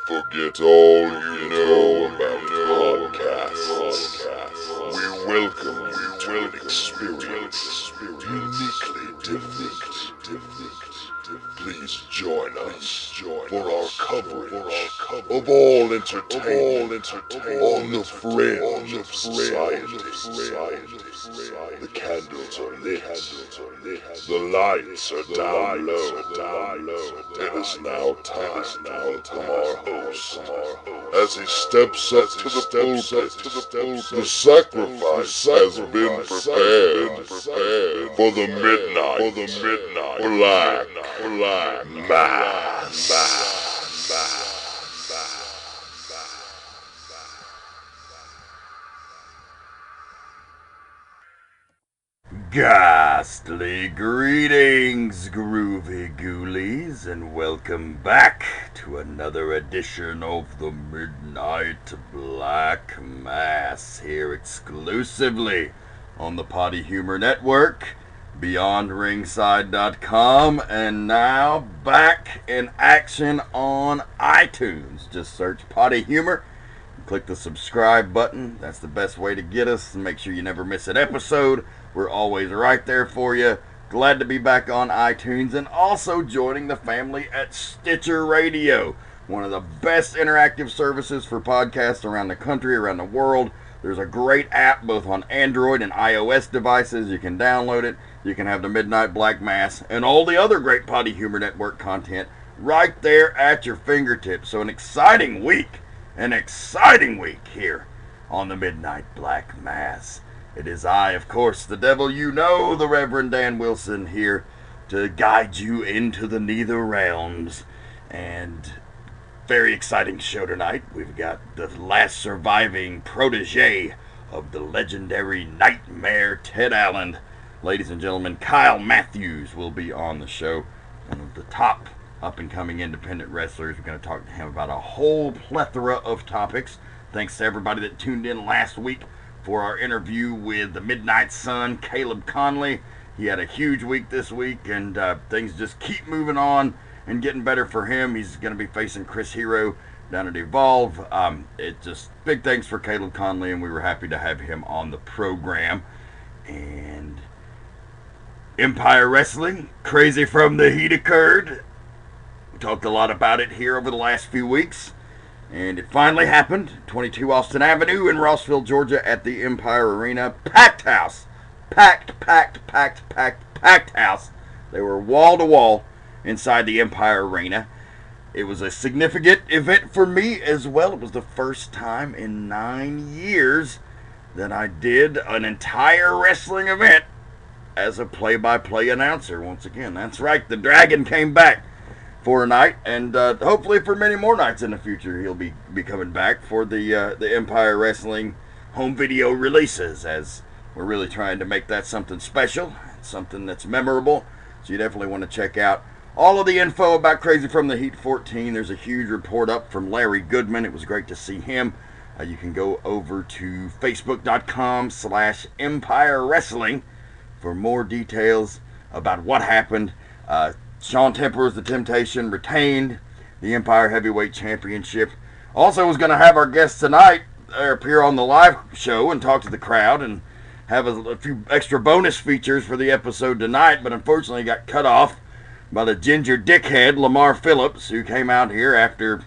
Forget all you know about podcasts. We welcome you to an experience uniquely different. Please join us for our coverage of all entertainment on the fringe of society. The candles are lit, the lights are down low. It is now time to welcome our host as he steps up to the pulpit. The sacrifice has been prepared for the midnight black mass. Ghastly greetings, groovy ghoulies, and welcome back to another edition of the Midnight Black Mass, here exclusively on the Potty Humor Network, BeyondRingside.com, and now back in action on iTunes. Just search Potty Humor. Click the subscribe button. That's the best way to get us and make sure you never miss an episode. We're always right there for you. Glad to be back on iTunes and also joining the family at Stitcher Radio, one of the best interactive services for podcasts around the country, around the world. There's a great app both on Android and iOS devices. You can download it. You can have the Midnight Black Mass and all the other great Potty Humor Network content right there at your fingertips. So an exciting week here on the Midnight Black Mass. It is I, of course, the devil you know, the Reverend Dan Wilson, here to guide you into the nether realms. And very exciting show tonight. We've got the last surviving protege of the legendary Nightmare Ted Allen. Ladies and gentlemen, Kyle Matthews will be on the show. One of the top up-and-coming independent wrestlers. We're going to talk to him about a whole plethora of topics. Thanks to everybody that tuned in last week for our interview with the Midnight Sun, Caleb Conley. He had a huge week this week, and things just keep moving on and getting better for him. He's going to be facing Chris Hero down at Evolve. It just big thanks for Caleb Conley, and we were happy to have him on the program. And Empire Wrestling, Crazy from the Heat occurred. We talked a lot about it here over the last few weeks. And it finally happened. 22 Austin Avenue in Rossville, Georgia at the Empire Arena. Packed house. Packed house. They were wall to wall inside the Empire Arena. It was a significant event for me as well. It was the first time in 9 years that I did an entire wrestling event as a play-by-play announcer. Once again, that's right. The Dragon came back for a night, and hopefully for many more nights in the future he'll be coming back for the Empire Wrestling home video releases, as we're really trying to make that something special, something that's memorable. So you definitely want to check out all of the info about Crazy from the Heat 14. There's a huge report up from Larry Goodman. It was great to see him. You can go over to facebook.com/Empire Wrestling for more details about what happened. Sean Temper's The Temptation retained the Empire Heavyweight Championship. Also was going to have our guests tonight appear on the live show and talk to the crowd and have a few extra bonus features for the episode tonight, but unfortunately got cut off by the ginger dickhead Lamar Phillips, who came out here after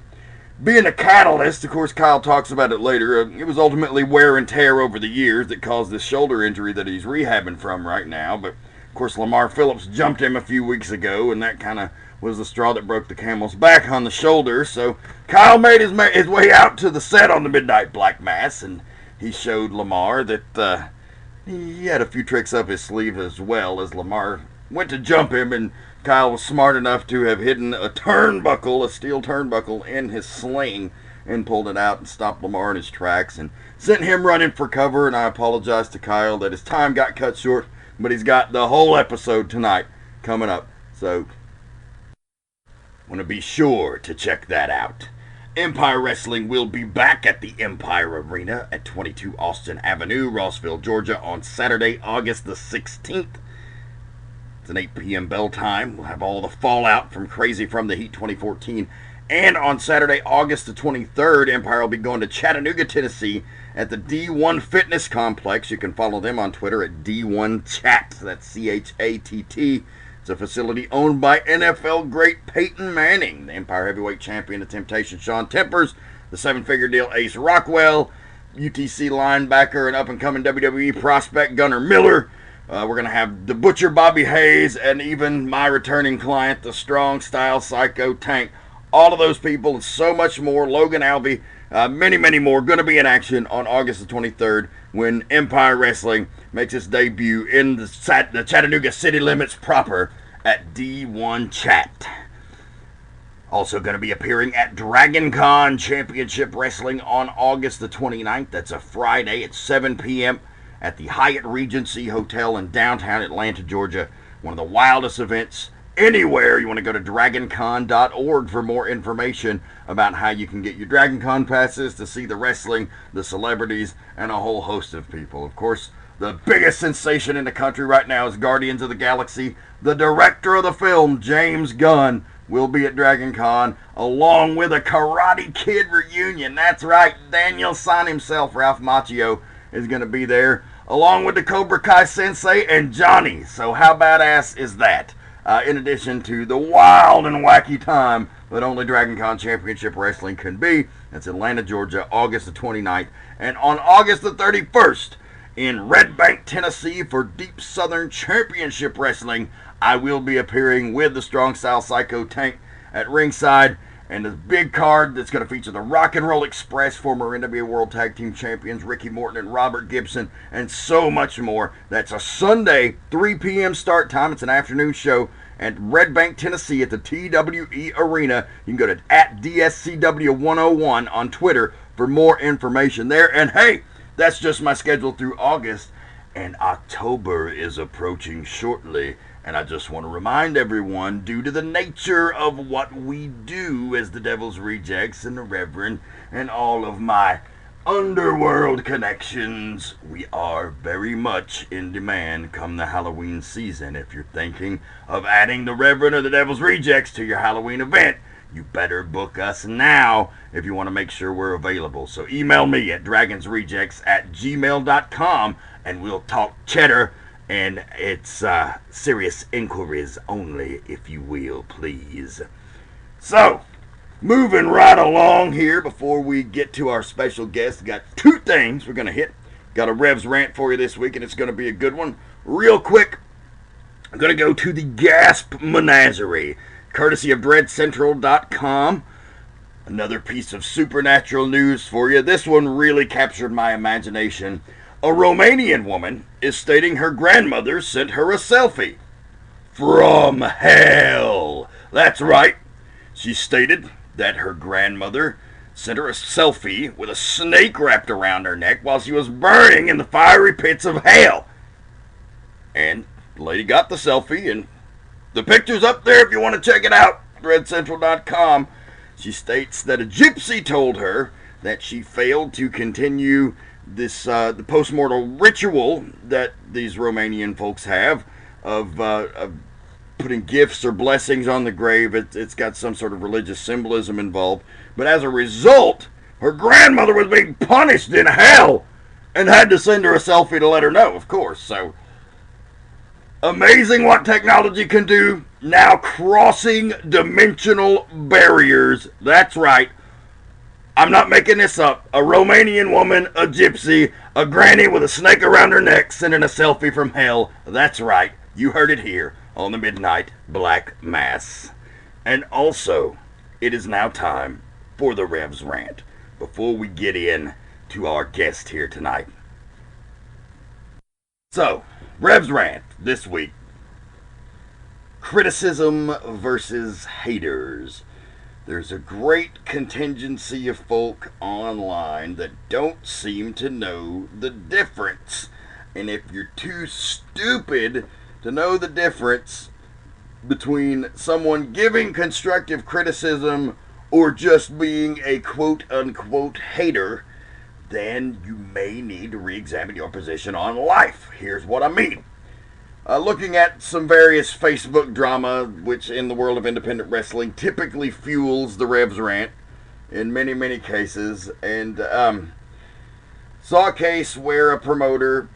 being a catalyst. Of course, Kyle talks about it later. It was ultimately wear and tear over the years that caused this shoulder injury that he's rehabbing from right now, but of course, Lamar Phillips jumped him a few weeks ago, and that kind of was the straw that broke the camel's back on the shoulder. So Kyle made his way out to the set on the Midnight Black Mass, and he showed Lamar that he had a few tricks up his sleeve as well, as Lamar went to jump him, and Kyle was smart enough to have hidden a turnbuckle, a steel turnbuckle, in his sling and pulled it out and stopped Lamar in his tracks and sent him running for cover. And I apologize to Kyle that his time got cut short, but he's got the whole episode tonight coming up, so want to be sure to check that out. Empire Wrestling will be back at the Empire Arena at 22 Austin Avenue, Rossville, Georgia on Saturday, August the 16th. It's an 8 p.m. bell time. We'll have all the fallout from Crazy from the Heat 2014 And on Saturday, August the 23rd, Empire will be going to Chattanooga, Tennessee at the D1 Fitness Complex. You can follow them on Twitter at D1Chat. That's C-H-A-T-T. It's a facility owned by NFL great Peyton Manning, the Empire Heavyweight Champion of Temptation Sean Tempers, the seven-figure deal Ace Rockwell, UTC linebacker and up-and-coming WWE prospect Gunnar Miller. We're going to have the Butcher Bobby Hayes and even my returning client, the Strong Style Psycho Tank. All of those people and so much more. Logan Albee, many, many more going to be in action on August the 23rd when Empire Wrestling makes its debut in the Chattanooga city limits proper at D1 Chat. Also going to be appearing at Dragon Con Championship Wrestling on August the 29th. That's a Friday at 7 p.m. at the Hyatt Regency Hotel in downtown Atlanta, Georgia. One of the wildest events anywhere. You want to go to DragonCon.org for more information about how you can get your DragonCon passes to see the wrestling, the celebrities, and a whole host of people. Of course, the biggest sensation in the country right now is Guardians of the Galaxy. The director of the film, James Gunn, will be at DragonCon along with a Karate Kid reunion. That's right, Daniel San himself, Ralph Macchio, is going to be there along with the Cobra Kai Sensei and Johnny. So how badass is that? In addition to the wild and wacky time that only DragonCon Championship Wrestling can be. That's Atlanta, Georgia, August the 29th. And on August the 31st, in Red Bank, Tennessee, for Deep Southern Championship Wrestling, I will be appearing with the Strong Style Psycho Tank at ringside. And the big card that's going to feature the Rock and Roll Express, former NWA World Tag Team Champions Ricky Morton and Robert Gibson, and so much more. That's a Sunday, 3 p.m. start time. It's an afternoon show at Red Bank, Tennessee at the TWE Arena. You can go to @DSCW101 on Twitter for more information there. And hey, that's just my schedule through August. And October is approaching shortly. And I just want to remind everyone, due to the nature of what we do as the Devil's Rejects and the Reverend and all of my underworld connections, we are very much in demand come the Halloween season. If you're thinking of adding the Reverend or the Devil's Rejects to your Halloween event, you better book us now if you want to make sure we're available. So email me at dragonsrejects@gmail.com and we'll talk cheddar. And it's serious inquiries only, if you will, please. So, moving right along here before we get to our special guest, got two things we're going to hit. Got a Revs rant for you this week, and it's going to be a good one. Real quick, I'm going to go to the Gasp Menagerie, courtesy of DreadCentral.com. Another piece of supernatural news for you. This one really captured my imagination. A Romanian woman is stating her grandmother sent her a selfie. From hell. That's right. She stated that her grandmother sent her a selfie with a snake wrapped around her neck while she was burning in the fiery pits of hell. And the lady got the selfie, and the picture's up there if you want to check it out. DreadCentral.com. She states that a gypsy told her that she failed to continue this the post-mortal ritual that these Romanian folks have of putting gifts or blessings on the grave. It's got some sort of religious symbolism involved. But as a result, her grandmother was being punished in hell and had to send her a selfie to let her know, of course. So, amazing what technology can do. Now crossing dimensional barriers. That's right. I'm not making this up. A Romanian woman, a gypsy, a granny with a snake around her neck sending a selfie from hell. That's right. You heard it here on the Midnight Black Mass. And also, it is now time for the Revs rant before we get in to our guest here tonight. So, Revs rant this week. Criticism versus haters. There's a great contingency of folk online that don't seem to know the difference. And if you're too stupid to know the difference between someone giving constructive criticism or just being a quote-unquote hater, then you may need to re-examine your position on life. Here's what I mean. looking at some various Facebook drama, which in the world of independent wrestling typically fuels the Revs rant in many, many cases. And saw a case where a promoter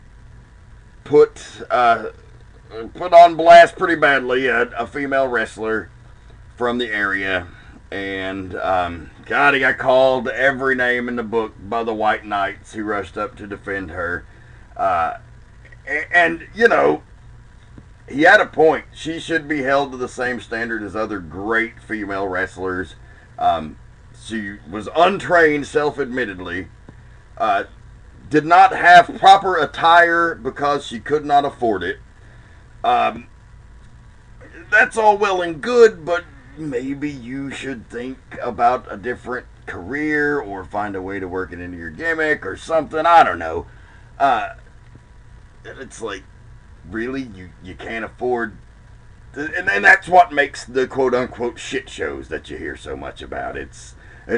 put on blast pretty badly a female wrestler from the area. And, God, he got called every name in the book by the White Knights who rushed up to defend her. And, you know, he had a point. She should be held to the same standard as other great female wrestlers. She was untrained, self-admittedly. Did not have proper attire because she could not afford it. That's all well and good, but maybe you should think about a different career or find a way to work it into your gimmick or something. I don't know. It's like, really? You can't afford... And that's what makes the quote-unquote shit shows that you hear so much about. It's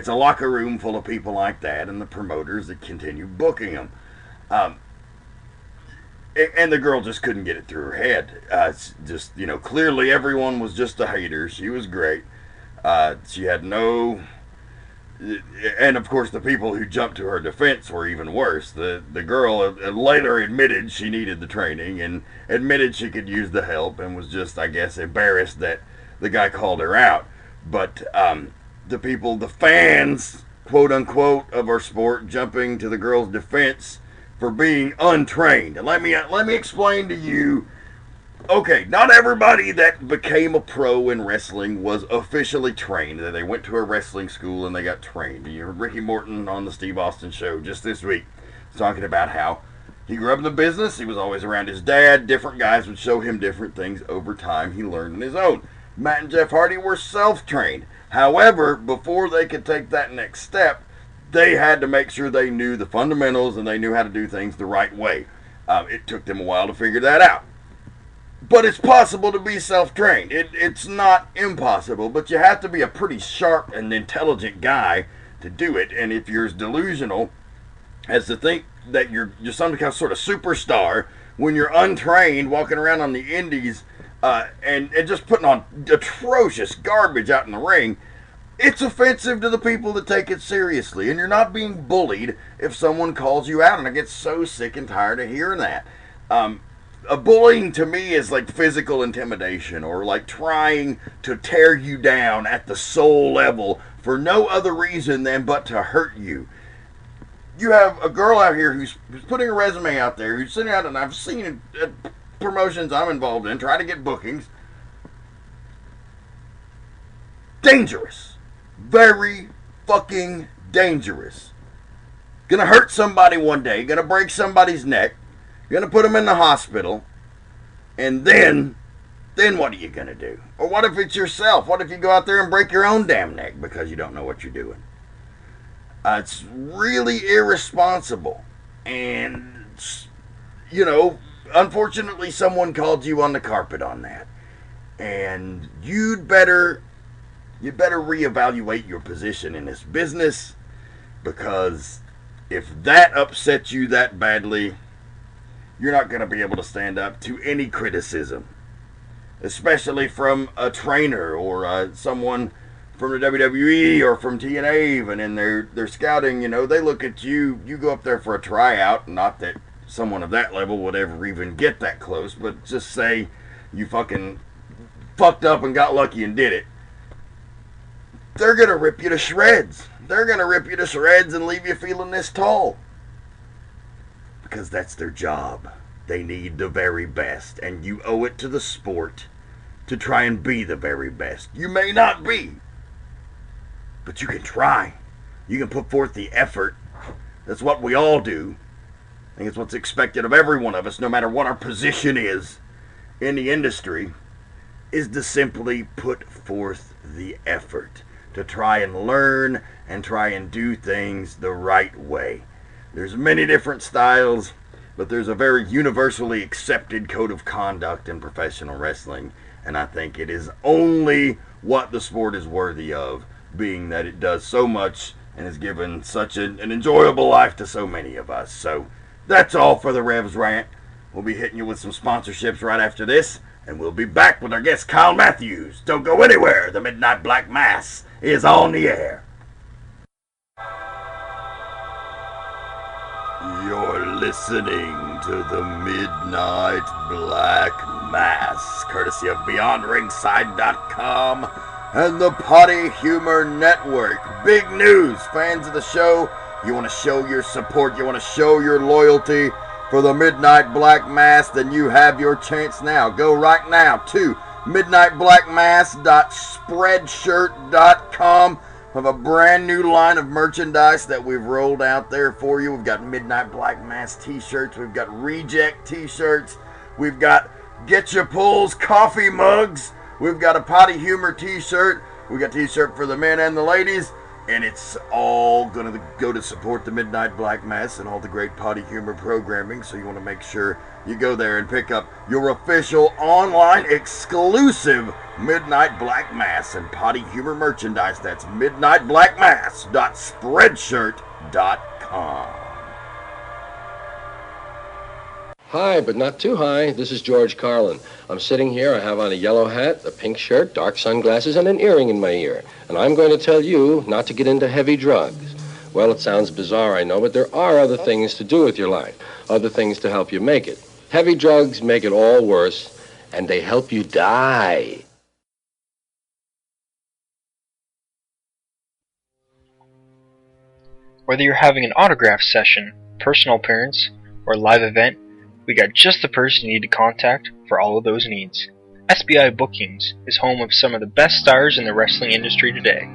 a locker room full of people like that and the promoters that continue booking them. And the girl just couldn't get it through her head. Just, you know, clearly everyone was just a hater. She was great. She had no... And, of course, the people who jumped to her defense were even worse. The girl later admitted she needed the training and admitted she could use the help and was just, I guess, embarrassed that the guy called her out. But the people, the fans, quote-unquote, of our sport jumping to the girl's defense for being untrained. And let me explain to you, okay, not everybody that became a pro in wrestling was officially trained. They went to a wrestling school and they got trained. You heard Ricky Morton on the Steve Austin show just this week talking about how he grew up in the business. He was always around his dad. Different guys would show him different things over time. He learned on his own. Matt and Jeff Hardy were self-trained. However, before they could take that next step, they had to make sure they knew the fundamentals and they knew how to do things the right way. It took them a while to figure that out. But it's possible to be self-trained. It's not impossible, but you have to be a pretty sharp and intelligent guy to do it. And if you're as delusional as to think that you're some kind of sort of superstar when you're untrained, walking around on the indies and just putting on atrocious garbage out in the ring, it's offensive to the people that take it seriously. And you're not being bullied if someone calls you out. And I get so sick and tired of hearing that. Bullying to me is like physical intimidation or like trying to tear you down at the soul level for no other reason than but to hurt you. You have a girl out here who's putting a resume out there, who's sitting out, and I've seen at promotions I'm involved in, try to get bookings. Dangerous. Very fucking dangerous. Gonna hurt somebody one day, gonna break somebody's neck, gonna put them in the hospital, and then what are you gonna do? Or what if it's yourself? What if you go out there and break your own damn neck because you don't know what you're doing? It's really irresponsible. And, you know, unfortunately someone called you on the carpet on that. And you'd better reevaluate your position in this business, because if that upsets you that badly, you're not going to be able to stand up to any criticism, especially from a trainer or someone from the WWE or from TNA even in their scouting. You know, they look at you go up there for a tryout, not that someone of that level would ever even get that close, but just say you fucking fucked up and got lucky and did it. They're going to rip you to shreds. They're going to rip you to shreds and leave you feeling this tall. Because that's their job. They need the very best. And you owe it to the sport to try and be the very best. You may not be, but you can try. You can put forth the effort. That's what we all do. I think it's what's expected of every one of us, no matter what our position is in the industry, is to simply put forth the effort to try and learn and try and do things the right way. There's many different styles, but there's a very universally accepted code of conduct in professional wrestling, and I think it is only what the sport is worthy of, being that it does so much and has given such an enjoyable life to so many of us. So that's all for the Revs rant. We'll be hitting you with some sponsorships right after this, and we'll be back with our guest Kyle Matthews. Don't go anywhere. The Midnight Black Mass is on the air. You're listening to the Midnight Black Mass, courtesy of BeyondRingside.com and the Potty Humor Network. Big news, fans of the show. You want to show your support, you want to show your loyalty for the Midnight Black Mass, then you have your chance now. Go right now to midnightblackmass.spreadshirt.com. We have a brand new line of merchandise that we've rolled out there for you. We've got Midnight Black Mass t-shirts. We've got Reject t-shirts. We've got Get Your Pulls coffee mugs. We've got a Potty Humor t-shirt. We've got t-shirt for the men and the ladies. And it's all going to go to support the Midnight Black Mass and all the great Potty Humor programming. So you want to make sure you go there and pick up your official online exclusive Midnight Black Mass and Potty Humor merchandise. That's midnightblackmass.spreadshirt.com. High, but not too high. This is George Carlin. I'm sitting here. I have on a yellow hat, a pink shirt, dark sunglasses, and an earring in my ear. And I'm going to tell you not to get into heavy drugs. Well, it sounds bizarre, I know, but there are other things to do with your life, other things to help you make it. Heavy drugs make it all worse, and they help you die. Whether you're having an autograph session, personal appearance, or live event, we got just the person you need to contact for all of those needs. SBI Bookings is home of some of the best stars in the wrestling industry today.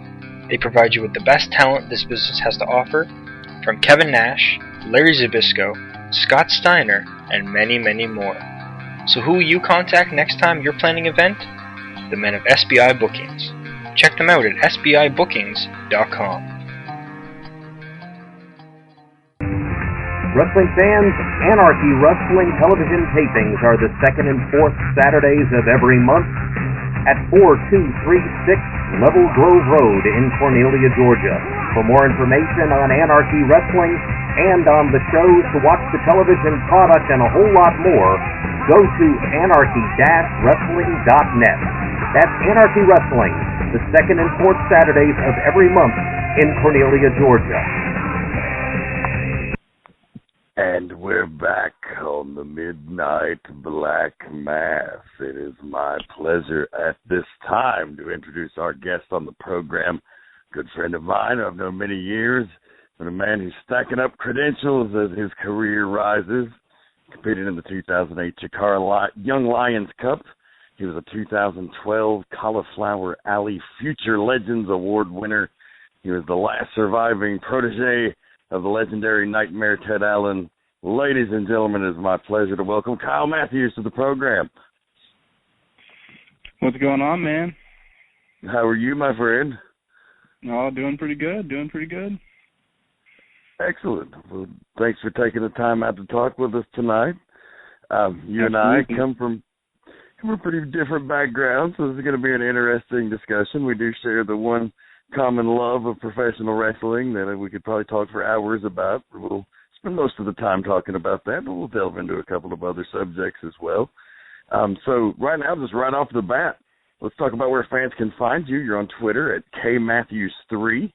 They provide you with the best talent this business has to offer, from Kevin Nash, Larry Zbyszko, Scott Steiner, and many, many more. So who will you contact next time you're planning an event? The men of SBI Bookings. Check them out at sbibookings.com. Wrestling fans, Anarchy Wrestling television tapings are the second and fourth Saturdays of every month at 4236 Level Grove Road in Cornelia, Georgia. For more information on Anarchy Wrestling and on the shows, to watch the television product, and a whole lot more, go to anarchy-wrestling.net. That's Anarchy Wrestling, the second and fourth Saturdays of every month in Cornelia, Georgia. And we're back on the Midnight Black Mass. It is my pleasure at this time to introduce our guest on the program, good friend of mine I've known many years, but a man who's stacking up credentials as his career rises. Competed in the 2008 Chikara Young Lions Cup. He was a 2012 Cauliflower Alley Future Legends Award winner. He was the last surviving protege of the legendary Nightmare Ted Allen. Ladies and gentlemen, it is my pleasure to welcome Kyle Matthews to the program. What's going on, man? How are you, my friend? Oh, doing pretty good. Excellent. Well, thanks for taking the time out to talk with us tonight. You and I come from pretty different backgrounds, so this is going to be an interesting discussion. We do share the one common love of professional wrestling that we could probably talk for hours about. We'll spend most of the time talking about that, but we'll delve into a couple of other subjects as well. So right now, just right off the bat, let's talk about where fans can find you. You're on Twitter at KMatthews3,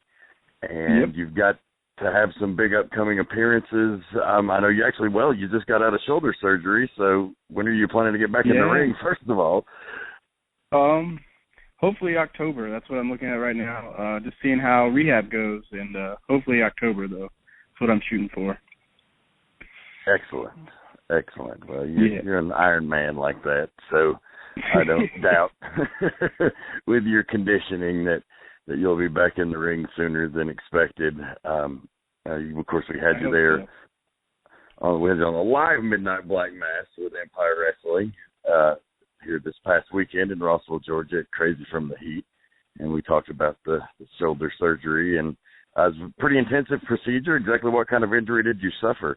and You've got to have some big upcoming appearances. I know you just got out of shoulder surgery, so when are you planning to get back in the ring, first of all? Hopefully October. That's what I'm looking at right now. Just seeing how rehab goes, and hopefully October, though. That's what I'm shooting for. Excellent. Well, you're an Iron Man like that, so I don't doubt with your conditioning that you'll be back in the ring sooner than expected. Of course, we had you there. We had you on a live Midnight Black Mass with Empire Wrestling here this past weekend in Rossville, Georgia, at Crazy from the Heat, and we talked about the shoulder surgery, and it was a pretty intensive procedure. Exactly what kind of injury did you suffer?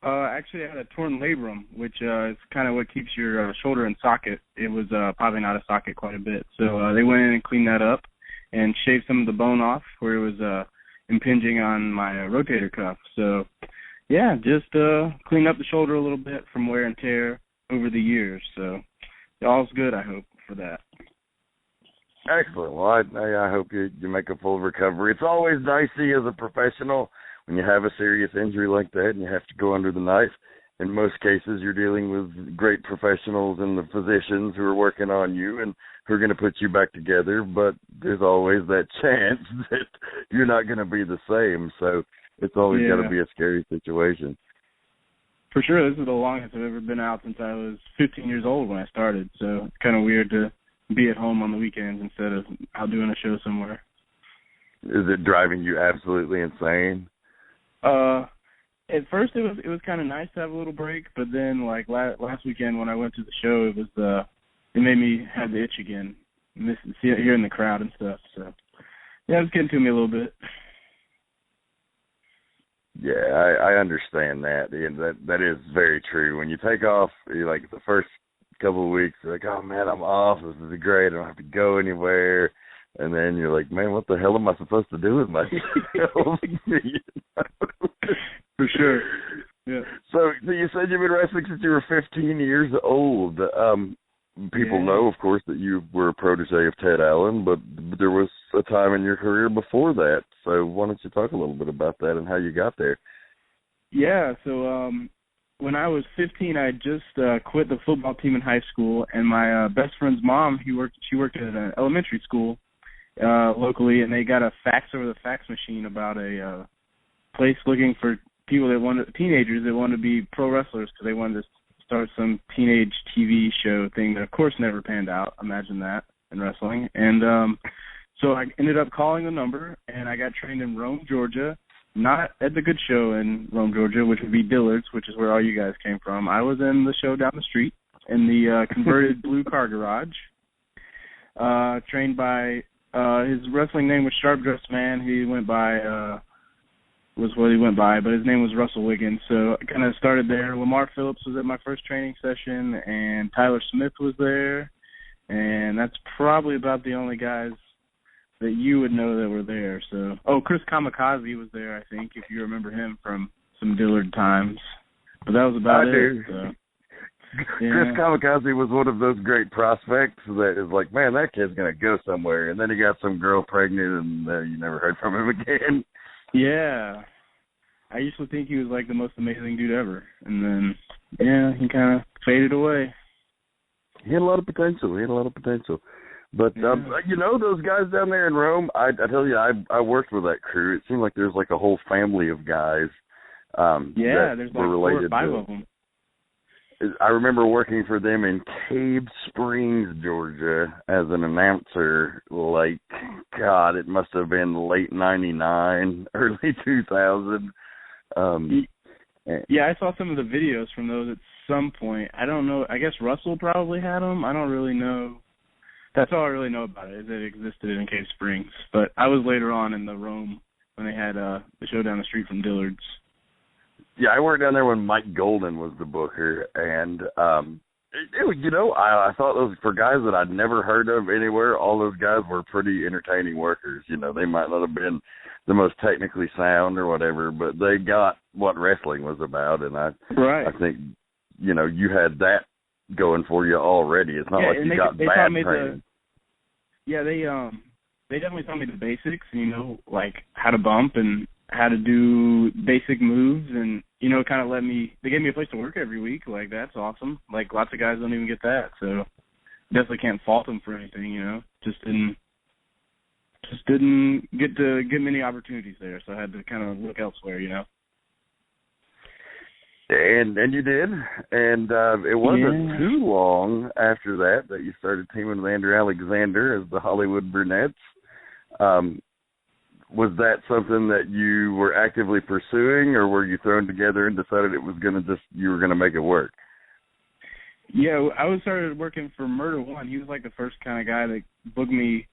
Actually, I had a torn labrum, which is kind of what keeps your shoulder in socket. It was popping out of socket quite a bit. So they went in and cleaned that up and shaved some of the bone off where it was impinging on my rotator cuff. So Yeah, just clean up the shoulder a little bit from wear and tear over the years. So all's good, I hope, for that. Excellent. Well, I hope you make a full recovery. It's always dicey as a professional when you have a serious injury like that and you have to go under the knife. In most cases, you're dealing with great professionals and the physicians who are working on you and who are going to put you back together, but there's always that chance that you're not going to be the same. So it's always got to be a scary situation. For sure, this is the longest I've ever been out since I was 15 years old when I started, so it's kind of weird to be at home on the weekends instead of out doing a show somewhere. Is it driving you absolutely insane? At first it was kind of nice to have a little break, but then like last weekend when I went to the show, it made me have the itch again, hearing the crowd and stuff. So yeah, it was getting to me a little bit. Yeah, I understand that. And that is very true. When you take off, like the first couple of weeks, you're like, oh man, I'm off. This is great. I don't have to go anywhere. And then you're like, man, what the hell am I supposed to do with myself? For sure. Yeah. So you said you've been wrestling since you were 15 years old. People know, of course, that you were a protege of Ted Allen, but there was a time in your career before that. So why don't you talk a little bit about that and how you got there? Yeah, so when I was 15, I just quit the football team in high school, and my best friend's mom, she worked at an elementary school locally, and they got a fax over the fax machine about a place looking for teenagers that wanted to be pro wrestlers because they wanted to start some teenage TV show thing that, of course, never panned out. Imagine that in wrestling. And so I ended up calling the number, and I got trained in Rome, Georgia, not at the good show in Rome, Georgia, which would be Dillard's, which is where all you guys came from. I was in the show down the street in the converted blue car garage, trained by his wrestling name was Sharp Dressed Man. He went by was what he went by, but his name was Russell Wiggins. So I kind of started there. Lamar Phillips was at my first training session, and Tyler Smith was there. And that's probably about the only guys that you would know that were there. So, Chris Kamikaze was there, I think, if you remember him from some Dillard times. But that was about it. So, yeah. Chris Kamikaze was one of those great prospects that is like, man, that kid's going to go somewhere. And then he got some girl pregnant, and you never heard from him again. Yeah. I used to think he was like the most amazing dude ever. And then, yeah, he kind of faded away. He had a lot of potential. But, those guys down there in Rome, I tell you, I worked with that crew. It seemed like there's like a whole family of guys there's like 4 or 5 of them. I remember working for them in Cave Springs, Georgia, as an announcer, like, God, it must have been late 99, early 2000. Yeah, I saw some of the videos from those at some point. I don't know. I guess Russell probably had them. I don't really know. That's all I really know about it, is that it existed in Cave Springs. But I was later on in the Rome when they had the show down the street from Dillard's. Yeah, I worked down there when Mike Golden was the booker, and I thought those, for guys that I'd never heard of anywhere, all those guys were pretty entertaining workers. You know, they might not have been the most technically sound or whatever, but they got what wrestling was about, and I think, you had that going for you already. It's not like you got bad training. They definitely taught me the basics, like how to bump and how to do basic moves, and kind of they gave me a place to work every week. Like, that's awesome. Like, lots of guys don't even get that, so definitely can't fault them for anything. Just didn't get many opportunities there, so I had to kind of look elsewhere. And you did, and it wasn't too long after that you started teaming with Andrew Alexander as the Hollywood Brunettes. Was that something that you were actively pursuing, or were you thrown together and decided you were going to make it work? Yeah, I started working for Murder One. He was like the first kind of guy that booked me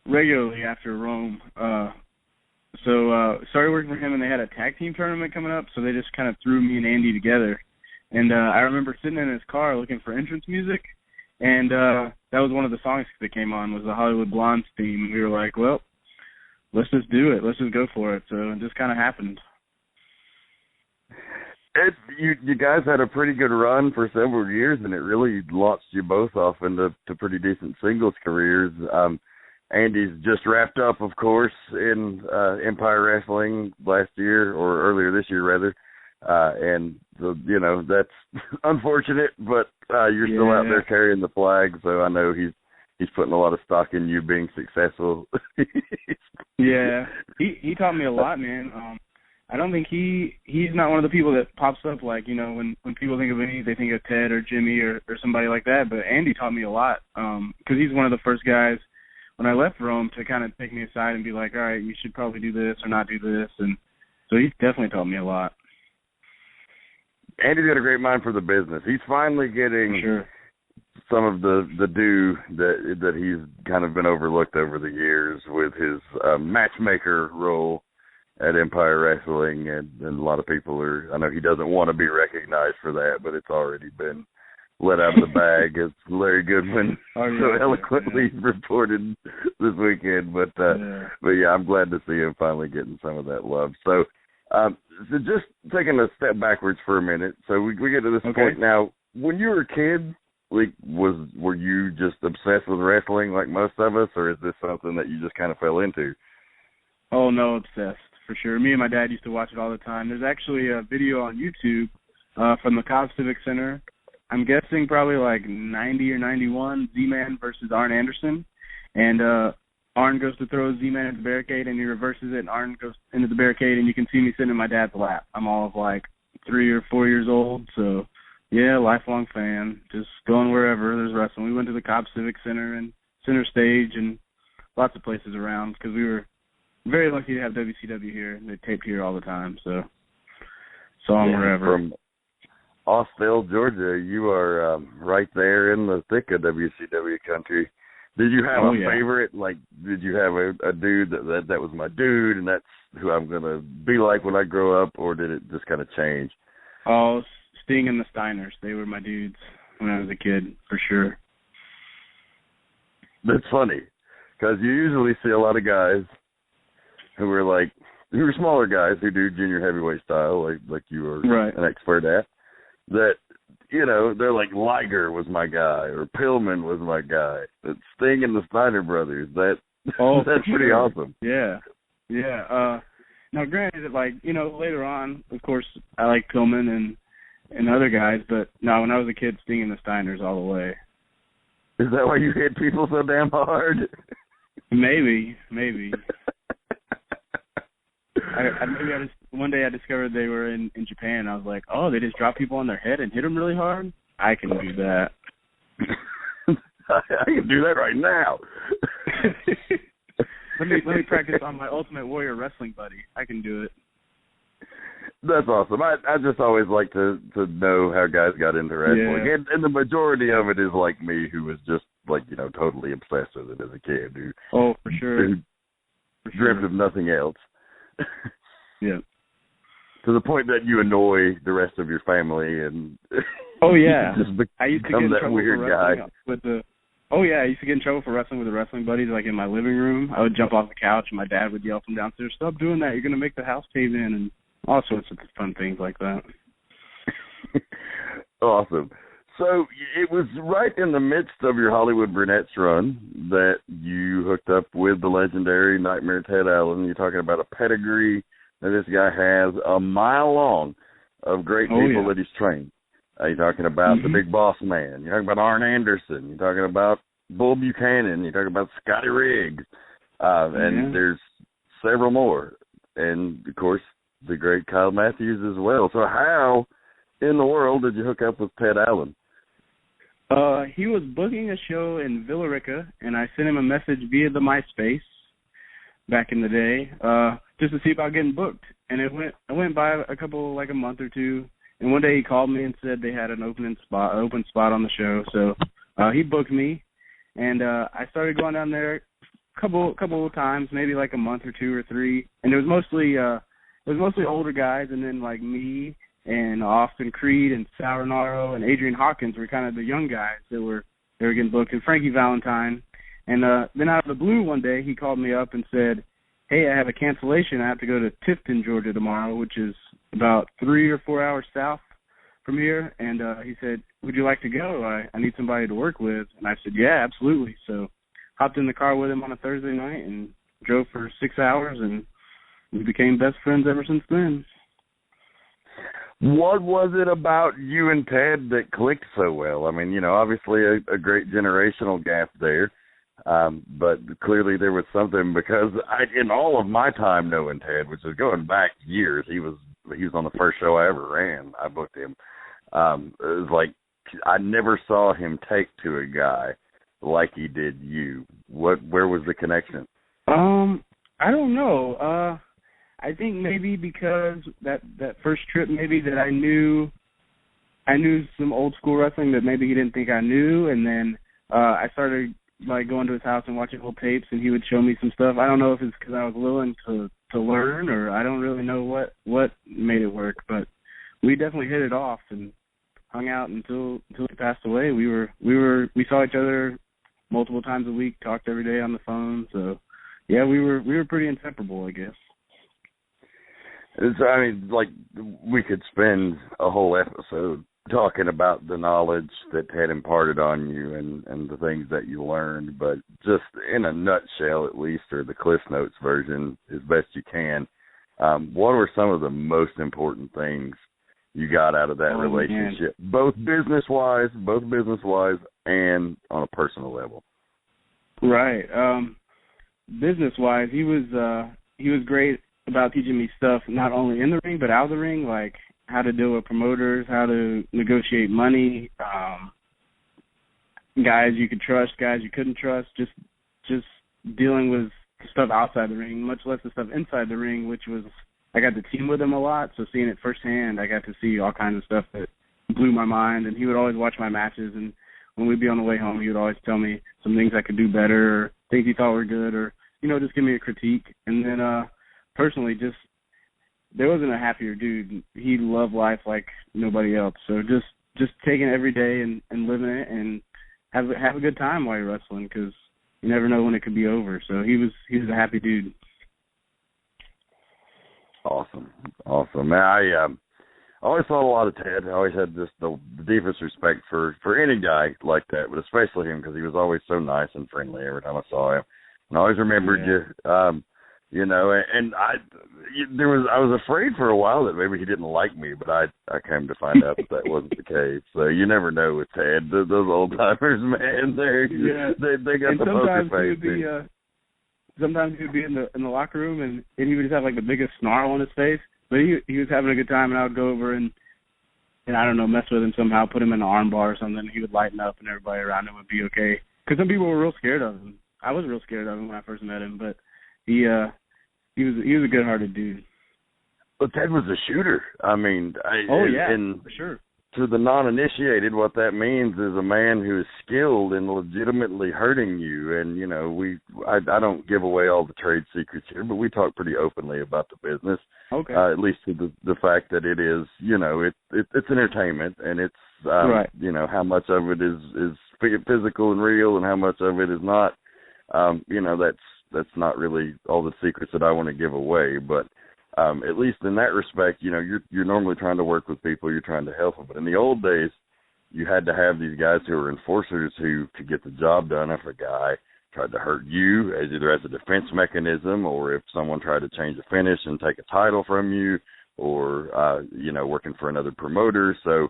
regularly after Rome. So started working for him, and they had a tag team tournament coming up, so they just kind of threw me and Andy together. And I remember sitting in his car looking for entrance music, and that was one of the songs that came on, was the Hollywood Blondes theme. And we were like, well, let's just do it. Let's just go for it. So it just kind of happened. You guys had a pretty good run for several years, and it really launched you both off into pretty decent singles careers. Andy's just wrapped up, of course, in Empire Wrestling last year, or earlier this year, rather. And, that's unfortunate, but you're still out there carrying the flag, so I know he's putting a lot of stock in you being successful. Yeah, he taught me a lot, man. I don't think he's not one of the people that pops up like, when people think of me, they think of Ted or Jimmy or somebody like that. But Andy taught me a lot because he's one of the first guys when I left Rome to kind of take me aside and be like, all right, you should probably do this or not do this. And so he's definitely taught me a lot. Andy's got a great mind for the business. He's finally getting some of the due that he's kind of been overlooked over the years with his matchmaker role at Empire Wrestling, and a lot of people I know he doesn't want to be recognized for that, but it's already been let out of the bag, as Larry Goodman so eloquently reported this weekend. But yeah, I'm glad to see him finally getting some of that love. So just taking a step backwards for a minute. So we get to this point now. When you were a kid, were you just obsessed with wrestling like most of us, or is this something that you just kind of fell into? Oh, no, obsessed, for sure. Me and my dad used to watch it all the time. There's actually a video on YouTube from the Cobb Civic Center. I'm guessing probably like 90 or 91, Z-Man versus Arn Anderson. And Arn goes to throw Z-Man at the barricade, and he reverses it, and Arn goes into the barricade, and you can see me sitting in my dad's lap. I'm all of like 3 or 4 years old, so yeah, lifelong fan. Just going wherever there's wrestling. We went to the Cobb Civic Center and Center Stage and lots of places around because we were very lucky to have WCW here. They taped here all the time, so saw them wherever. From Austell, Georgia, you are right there in the thick of WCW country. Did you have a favorite? Like, did you have a dude that was my dude, and that's who I'm going to be like when I grow up, or did it just kind of change? Oh, Sting and the Steiners. They were my dudes when I was a kid, for sure. That's funny, because you usually see a lot of guys who are smaller guys who do junior heavyweight style, like you were an expert at, that, they're like, Liger was my guy, or Pillman was my guy. That Sting and the Steiner brothers, that's pretty awesome. Yeah. Now, granted, later on, of course, I like Pillman and other guys, but no, when I was a kid, Sting and the Steiners all the way. Is that why you hit people so damn hard? Maybe. One day I discovered they were in Japan. I was like, oh, they just drop people on their head and hit them really hard? I can do that. I can do that right now. Let me practice on my Ultimate Warrior wrestling buddy. I can do it. That's awesome. I just always like to know how guys got into wrestling. Yeah. And the majority of it is like me, who was just totally obsessed with it as a kid. For sure. Who dreamt of nothing else. Yeah. To the point that you annoy the rest of your family and just I used to get in that trouble weird for guy. I used to get in trouble for wrestling with the wrestling buddies, like in my living room. I would jump off the couch and my dad would yell from downstairs, "Stop doing that, you're gonna make the house cave in," and all sorts of fun things like that. Awesome. So it was right in the midst of your Hollywood Brunettes run that you hooked up with the legendary Nightmare Ted Allen. You're talking about a pedigree that this guy has a mile long of great people that he's trained. You're talking about the Big Boss Man. You're talking about Arn Anderson. You're talking about Bull Buchanan. You're talking about Scotty Riggs. And there's several more. And, of course, the great Kyle Matthews as well. So how in the world did you hook up with Ted Allen? He was booking a show in Villa Rica, and I sent him a message via the MySpace back in the day, just to see about getting booked. And it went by a month or two, and one day he called me and said they had an open spot on the show. So he booked me, and I started going down there a couple of times, maybe like a month or 2 or 3, and it was mostly older guys, and then like me and Austin Creed and Sal Renaro and Adrian Hawkins were kind of the young guys that were getting booked, and Frankie Valentine. And then out of the blue one day, he called me up and said, "Hey, I have a cancellation. I have to go to Tifton, Georgia tomorrow," which is about 3 or 4 hours south from here, and he said, "Would you like to go? I need somebody to work with." And I said, "Yeah, absolutely." So hopped in the car with him on a Thursday night and drove for 6 hours, and we became best friends ever since then. What was it about you and Ted that clicked so well? I mean, obviously a great generational gap there, but clearly there was something, because in all of my time knowing Ted, which is going back years, he was on the first show I ever ran. I booked him. It was like I never saw him take to a guy like he did you. Where was the connection? I don't know. I think maybe because that first trip, maybe that I knew some old school wrestling that maybe he didn't think I knew, and then I started like going to his house and watching old tapes, and he would show me some stuff. I don't know if it's because I was willing to learn, or I don't really know what made it work, but we definitely hit it off and hung out until he passed away. We saw each other multiple times a week, talked every day on the phone. So yeah, we were pretty inseparable, I guess. I mean, like, we could spend a whole episode talking about the knowledge that Ted imparted on you and the things that you learned, but just in a nutshell, at least, or the Cliff Notes version as best you can, what were some of the most important things you got out of that relationship, both business-wise and on a personal level? Right. Business-wise, he was great about teaching me stuff not only in the ring but out of the ring, like how to deal with promoters, how to negotiate money, guys you could trust, guys you couldn't trust, just dealing with stuff outside the ring, much less the stuff inside the ring, which was, I got to team with him a lot, so seeing it firsthand, I got to see all kinds of stuff that blew my mind, and he would always watch my matches, and when we'd be on the way home, he would always tell me some things I could do better, or things he thought were good, or, just give me a critique. And then personally, there wasn't a happier dude. He loved life like nobody else. So just taking it every day and living it and have a good time while you're wrestling, because you never know when it could be over. So he was a happy dude. Awesome. Man, I always thought a lot of Ted. I always had just the deepest respect for any guy like that, but especially him, because he was always so nice and friendly every time I saw him. And I always remembered you. And I was afraid for a while that maybe he didn't like me, but I came to find out that wasn't the case. So you never know with Ted. Those old timers, man, they got the poker face. Sometimes he would be in the locker room and he would just have like the biggest snarl on his face, but he was having a good time, and I would go over and I don't know, mess with him somehow, put him in an arm bar or something, and he would lighten up and everybody around him would be okay. Because some people were real scared of him. I was real scared of him when I first met him, but he was a good-hearted dude. Well, Ted was a shooter. I mean, for sure. To the non-initiated, what that means is a man who is skilled in legitimately hurting you. And I don't give away all the trade secrets here, but we talk pretty openly about the business. Okay. At least to the fact that it is, it's entertainment, and it's right. How much of it is physical and real, and how much of it is not. That's not really all the secrets that I want to give away, but at least in that respect, you're normally trying to work with people, you're trying to help them. But in the old days, you had to have these guys who were enforcers who could get the job done if a guy tried to hurt you, either as a defense mechanism, or if someone tried to change the finish and take a title from you, or working for another promoter. So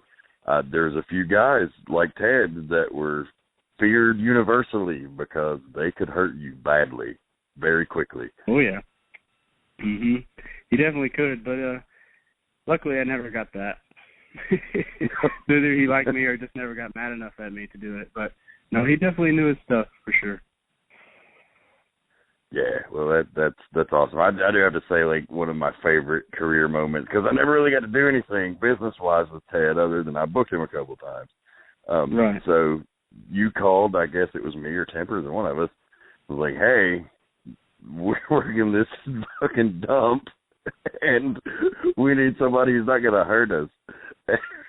there's a few guys like Ted that were feared universally because they could hurt you badly very quickly. Oh yeah. Mhm. He definitely could, but luckily I never got that. Either he liked me or just never got mad enough at me to do it. But no, he definitely knew his stuff for sure. Yeah, well, that's awesome. I do have to say, like, one of my favorite career moments, because I never really got to do anything business-wise with Ted other than I booked him a couple times. Right. So you called, I guess it was me or Tempers or one of us, was like, hey, we're working this fucking dump, and we need somebody who's not going to hurt us.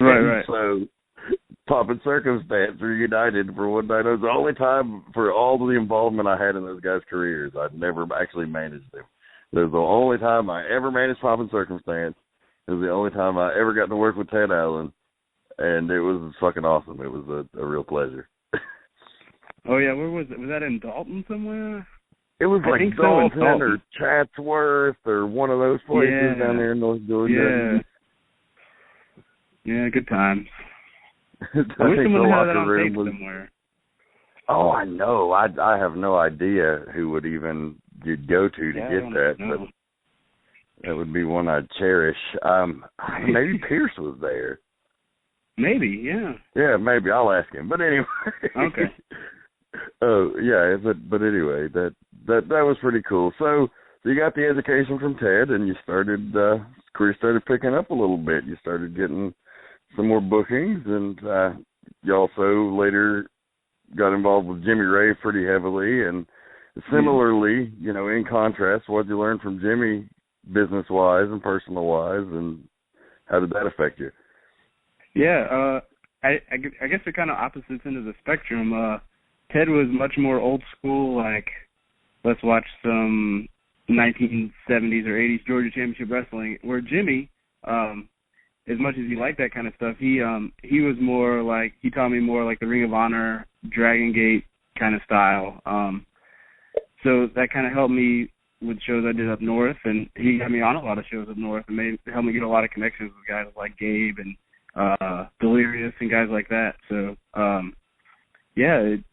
Right. So Pop and Circumstance reunited for one night. It was the only time for all the involvement I had in those guys' careers. I'd never actually managed them. It was the only time I ever managed Pop and Circumstance, It was the only time I ever got to work with Ted Allen, and it was fucking awesome. It was a real pleasure. Oh, yeah, where was it? Was that in Dalton somewhere? It was like Dalton or Chatsworth or one of those places down there in North Georgia. Yeah, good times. I wish think someone the had that locker on room tape was... somewhere. Oh, I know. I have no idea who would even you'd go to get that, but that would be one I'd cherish. Maybe Pierce was there. Maybe, yeah. Yeah, maybe. I'll ask him. But anyway. Okay. Oh, yeah, but anyway, that was pretty cool. So you got the education from Ted, and you started career started picking up a little bit. You started getting some more bookings, and you also later got involved with Jimmy Ray pretty heavily. And similarly, you know, in contrast, what did you learn from Jimmy business-wise and personal-wise, and how did that affect you? Yeah, I guess they're kind of opposites ends of the spectrum. Ted was much more old school, like, let's watch some 1970s or 80s Georgia Championship Wrestling, where Jimmy, as much as he liked that kind of stuff, he was more like, he taught me more like the Ring of Honor, Dragon Gate kind of style. So that kind of helped me with shows I did up north, and he got me on a lot of shows up north and helped me get a lot of connections with guys like Gabe and Delirious and guys like that. So,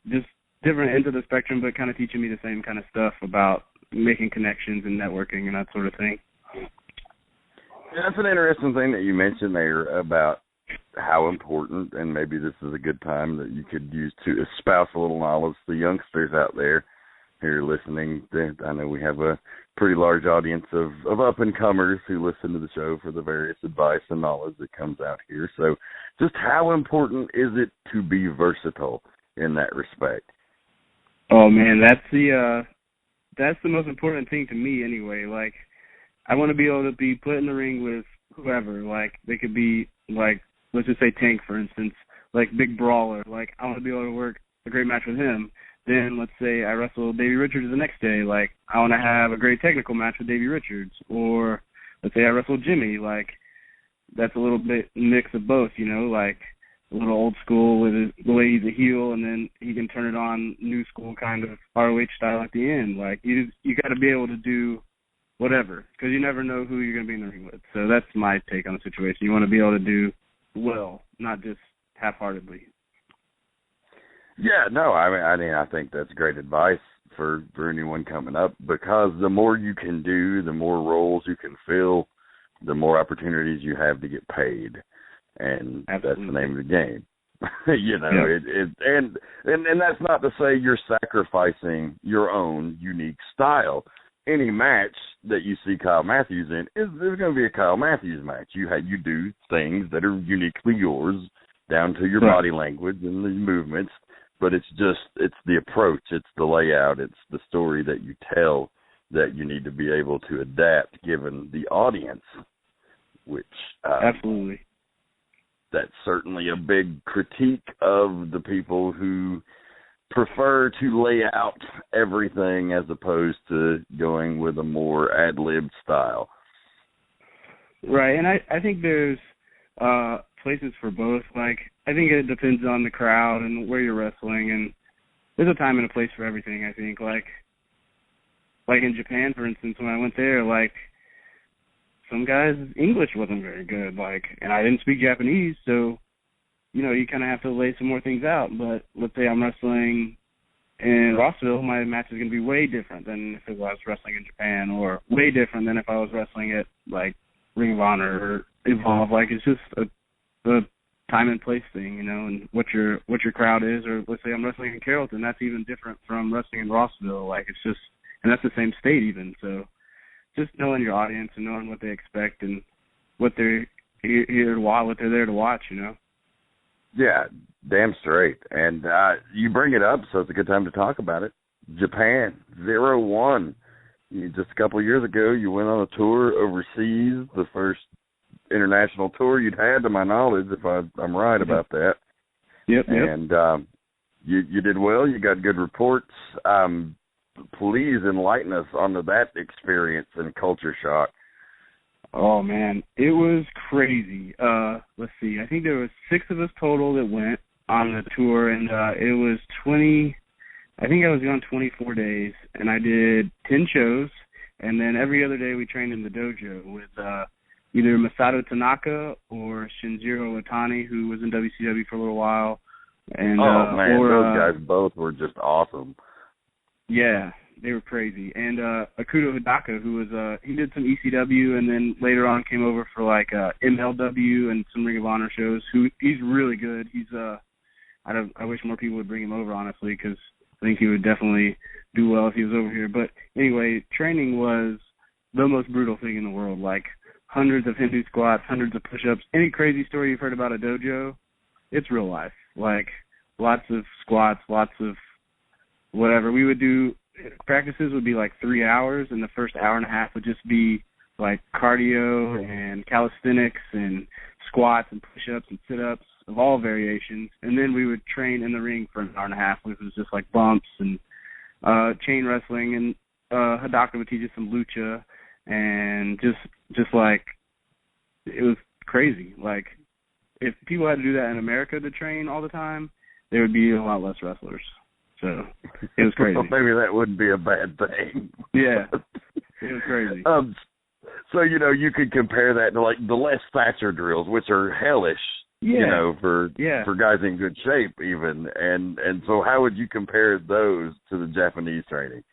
just different ends of the spectrum, but kind of teaching me the same kind of stuff about making connections and networking and that sort of thing. Yeah, that's an interesting thing that you mentioned there about how important, and maybe this is a good time that you could use to espouse a little knowledge to the youngsters out there who are listening. I know we have a pretty large audience of up-and-comers who listen to the show for the various advice and knowledge that comes out here. So just how important is it to be versatile in that respect? Oh, man, that's the most important thing to me anyway. Like, I want to be able to be put in the ring with whoever. Like, they could be, like, let's just say Tank, for instance, like Big Brawler. Like, I want to be able to work a great match with him. Then let's say I wrestle Davey Richards the next day. Like, I want to have a great technical match with Davey Richards. Or let's say I wrestle Jimmy. Like, that's a little bit mix of both, you know, like a little old school with the way he's a heel, and then he can turn it on new school kind of ROH style at the end. Like, you got to be able to do whatever, because you never know who you're going to be in the ring with. So that's my take on the situation. You want to be able to do well, not just half-heartedly. Yeah, no, I mean, I think that's great advice for anyone coming up, because the more you can do, the more roles you can fill, the more opportunities you have to get paid, and Absolutely. That's the name of the game. You know, yeah. And that's not to say you're sacrificing your own unique style. Any match that you see Kyle Matthews in there's going to be a Kyle Matthews match. You do things that are uniquely yours, down to your body language and the movements. But it's the approach, it's the layout, it's the story that you tell that you need to be able to adapt given the audience, which Absolutely. That's certainly a big critique of the people who prefer to lay out everything as opposed to going with a more ad-lib style. Right, and I think there's places for both. Like, I think it depends on the crowd and where you're wrestling, and there's a time and a place for everything, I think. Like in Japan, for instance, when I went there, like, some guys' English wasn't very good, like, and I didn't speak Japanese, so, you know, you kind of have to lay some more things out. But let's say I'm wrestling in Rossville, my match is going to be way different than if I was wrestling in Japan, or way different than if I was wrestling at, like, Ring of Honor or Evolve. Like, it's just a time and place thing, you know, and what your crowd is. Or let's say I'm wrestling in Carrollton, that's even different from wrestling in Rossville. Like, it's just, and that's the same state even. So just knowing your audience and knowing what they expect and what they're here to watch, what they're there to watch, you know. Yeah, damn straight. And you bring it up, so it's a good time to talk about it. Japan, 0-1. Just a couple of years ago, you went on a tour overseas, the first international tour you'd had, to my knowledge, if I'm right about that. Yep. And you did well. You got good reports. Please enlighten us onto that experience and culture shock. Oh man, it was crazy. Let's see. I think there was 6 of us total that went on the tour, and it was 20. I think I was gone 24 days, and I did 10 shows, and then every other day we trained in the dojo with either Masato Tanaka or Shinjiro Otani, who was in WCW for a little while. And those guys both were just awesome. Yeah, they were crazy. And Akuto Hidaka, who was he did some ECW and then later on came over for like MLW and some Ring of Honor shows. He's really good. He's I wish more people would bring him over, honestly, because I think he would definitely do well if he was over here. But anyway, training was the most brutal thing in the world. Like hundreds of Hindu squats, hundreds of push-ups. Any crazy story you've heard about a dojo, it's real life. Like lots of squats, lots of whatever. We would do practices would be like 3 hours, and the first hour and a half would just be like cardio and calisthenics and squats and push-ups and sit-ups of all variations. And then we would train in the ring for an hour and a half, which was just like bumps and chain wrestling. And Hidaka would teach us some lucha, and just like it was crazy. Like if people had to do that in America to train all the time, there would be a lot less wrestlers. So it was crazy. Well, maybe that wouldn't be a bad thing. Yeah, it was crazy. So, you could compare that to like the Les Thatcher drills, which are hellish, for guys in good shape even. And so how would you compare those to the Japanese training?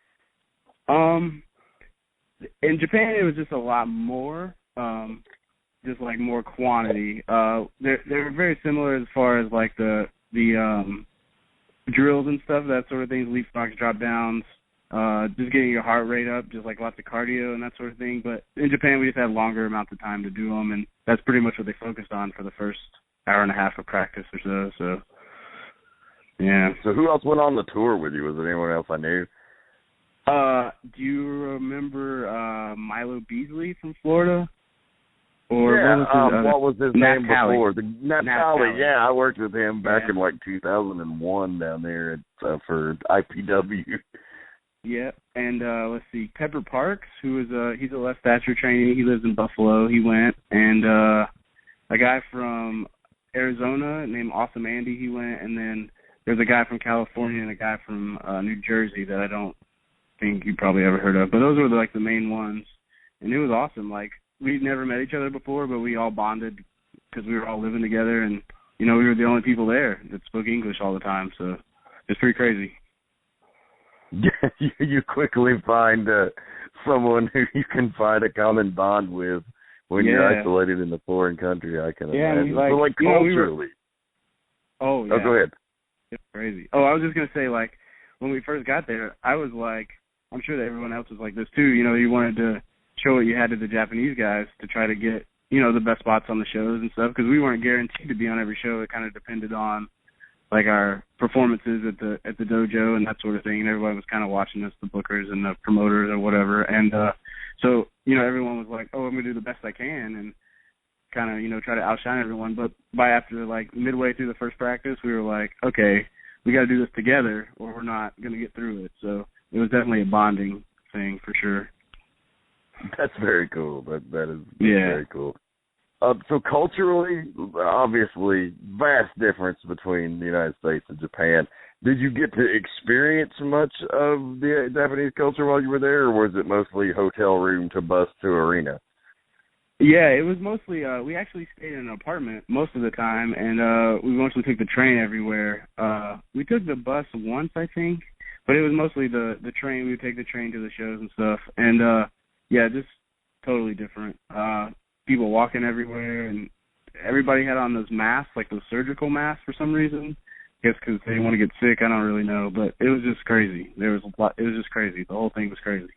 In Japan, it was just a lot more, just like more quantity. They're very similar as far as like the drills and stuff, that sort of thing, leapfrogs, drop downs, just getting your heart rate up, just like lots of cardio and that sort of thing. But in Japan, we just had longer amounts of time to do them, and that's pretty much what they focused on for the first hour and a half of practice or so. So, yeah. So who else went on the tour with you? Was there anyone else I knew? Do you remember Milo Beasley from Florida? Or what was his name before? Nat Cali. Yeah, I worked with him back in like 2001 down there for IPW. Yeah, and let's see, Pepper Parks, who is he's a Les Thatcher trainee. He lives in Buffalo. He went, and a guy from Arizona named Awesome Andy. He went, and then there's a guy from California and a guy from New Jersey that I don't think you probably ever heard of. But those were like the main ones, and it was awesome. Like, we'd never met each other before, but we all bonded because we were all living together, and we were the only people there that spoke English all the time. So it's pretty crazy. You quickly find someone who you can find a common bond with when you're isolated in a foreign country. I can imagine. So culturally. Oh yeah. Oh, go ahead. It's crazy. Oh, I was just gonna say, like, when we first got there, I was like, I'm sure that everyone else was like this too. You wanted to show what you had to the Japanese guys to try to get, the best spots on the shows and stuff, because we weren't guaranteed to be on every show. It kind of depended on, like, our performances at the dojo and that sort of thing, and everybody was kind of watching us, the bookers and the promoters or whatever. And so, everyone was like, oh, I'm going to do the best I can and kind of, try to outshine everyone. But after, like, midway through the first practice, we were like, okay, we got to do this together or we're not going to get through it. So it was definitely a bonding thing for sure. That's very cool. That is very cool. So culturally, obviously, vast difference between the United States and Japan. Did you get to experience much of the Japanese culture while you were there, or was it mostly hotel room to bus to arena? Yeah, it was mostly, we actually stayed in an apartment most of the time, and we mostly took the train everywhere. We took the bus once, I think, but it was mostly the train. We would take the train to the shows and stuff, and yeah, just totally different. People walking everywhere, and everybody had on those masks, like those surgical masks for some reason. I guess because they didn't want to get sick. I don't really know, but it was just crazy. It was just crazy. The whole thing was crazy.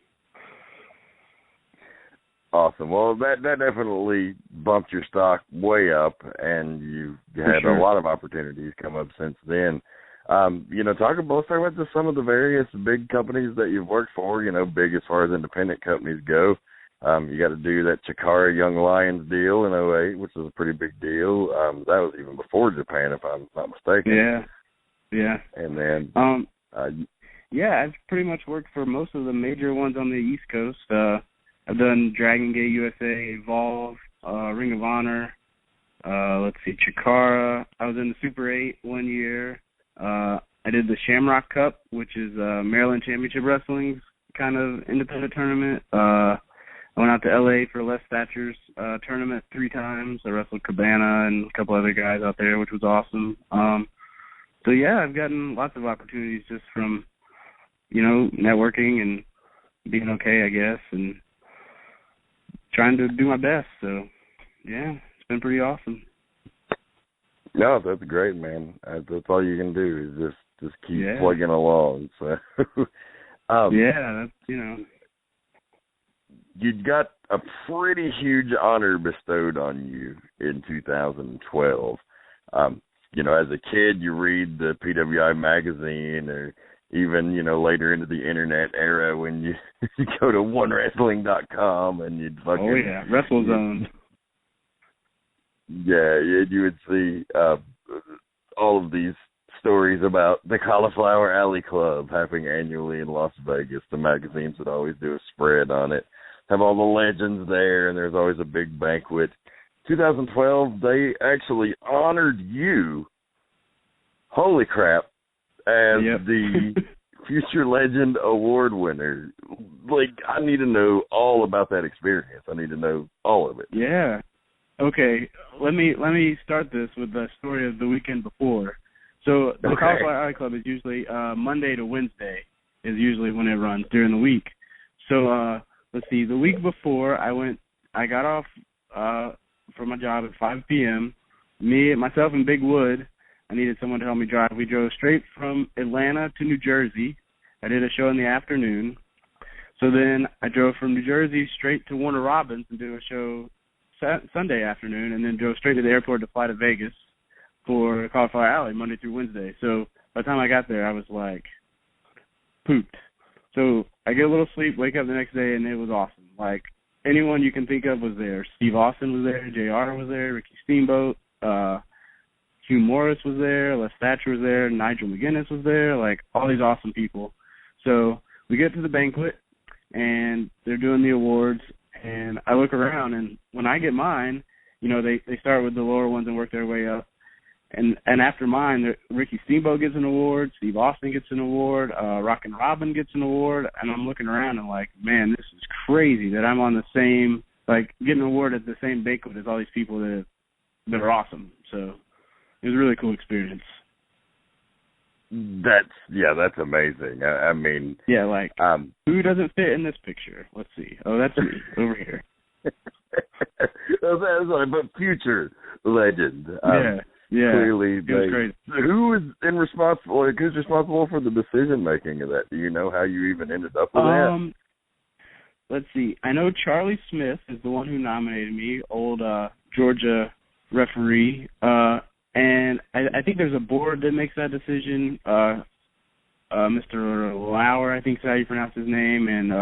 Awesome. Well, that definitely bumped your stock way up, and you had a lot of opportunities come up since then. Talk about just some of the various big companies that you've worked for, big as far as independent companies go. You got to do that Chikara Young Lions deal in 2008, which was a pretty big deal. That was even before Japan, if I'm not mistaken. Yeah. And then... I've pretty much worked for most of the major ones on the East Coast. I've done Dragon Gate USA, Evolve, Ring of Honor. Let's see, Chikara. I was in the Super 8 one year. I did the Shamrock Cup, which is Maryland Championship Wrestling's kind of independent tournament. I went out to LA for Les Thatcher's tournament 3 times. I wrestled Cabana and a couple other guys out there, which was awesome. So yeah, I've gotten lots of opportunities just from, networking and being okay, I guess, and trying to do my best. So yeah, it's been pretty awesome. No, that's great, man. That's all you can do is just keep plugging along. So yeah, that's You got a pretty huge honor bestowed on you in 2012. As a kid, you read the PWI magazine, or even, later into the internet era when you go to onewrestling.com and you'd fucking... Oh, yeah, WrestleZone. Yeah, you would see all of these stories about the Cauliflower Alley Club happening annually in Las Vegas. The magazines would always do a spread on it. Have all the legends there, and there's always a big banquet. 2012, they actually honored you, holy crap, as the Future Legend Award winner. I need to know all about that experience. I need to know all of it. Yeah. Okay, let me start this with the story of the weekend before. So the Cauliflower Alley Club is usually Monday to Wednesday is usually when it runs during the week. So let's see, the week before I got off from my job at 5 p.m. Myself and Big Wood, I needed someone to help me drive. We drove straight from Atlanta to New Jersey. I did a show in the afternoon. So then I drove from New Jersey straight to Warner Robins and did a show Sunday afternoon, and then drove straight to the airport to fly to Vegas for Cauliflower Alley Monday through Wednesday. So by the time I got there, I was pooped. So I get a little sleep, wake up the next day, and it was awesome. Anyone you can think of was there. Steve Austin was there, JR was there, Ricky Steamboat, Hugh Morris was there, Les Thatcher was there, Nigel McGuinness was there, all these awesome people. So we get to the banquet, and they're doing the awards, and I look around, and when I get mine, they start with the lower ones and work their way up. And after mine, Ricky Steamboat gets an award, Steve Austin gets an award, Rockin' Robin gets an award, and I'm looking around and man, this is crazy that I'm on the same, getting an award at the same banquet as all these people that are awesome. So it was a really cool experience. That's amazing. I mean, who doesn't fit in this picture? Let's see. Oh, that's me over here. But future legend. Yeah, clearly, great. Who's responsible for the decision making of that? Do you know how you even ended up with that? Let's see. I know Charlie Smith is the one who nominated me, old Georgia referee. And I think there's a board that makes that decision. Mr. Lauer, I think is how you pronounce his name, and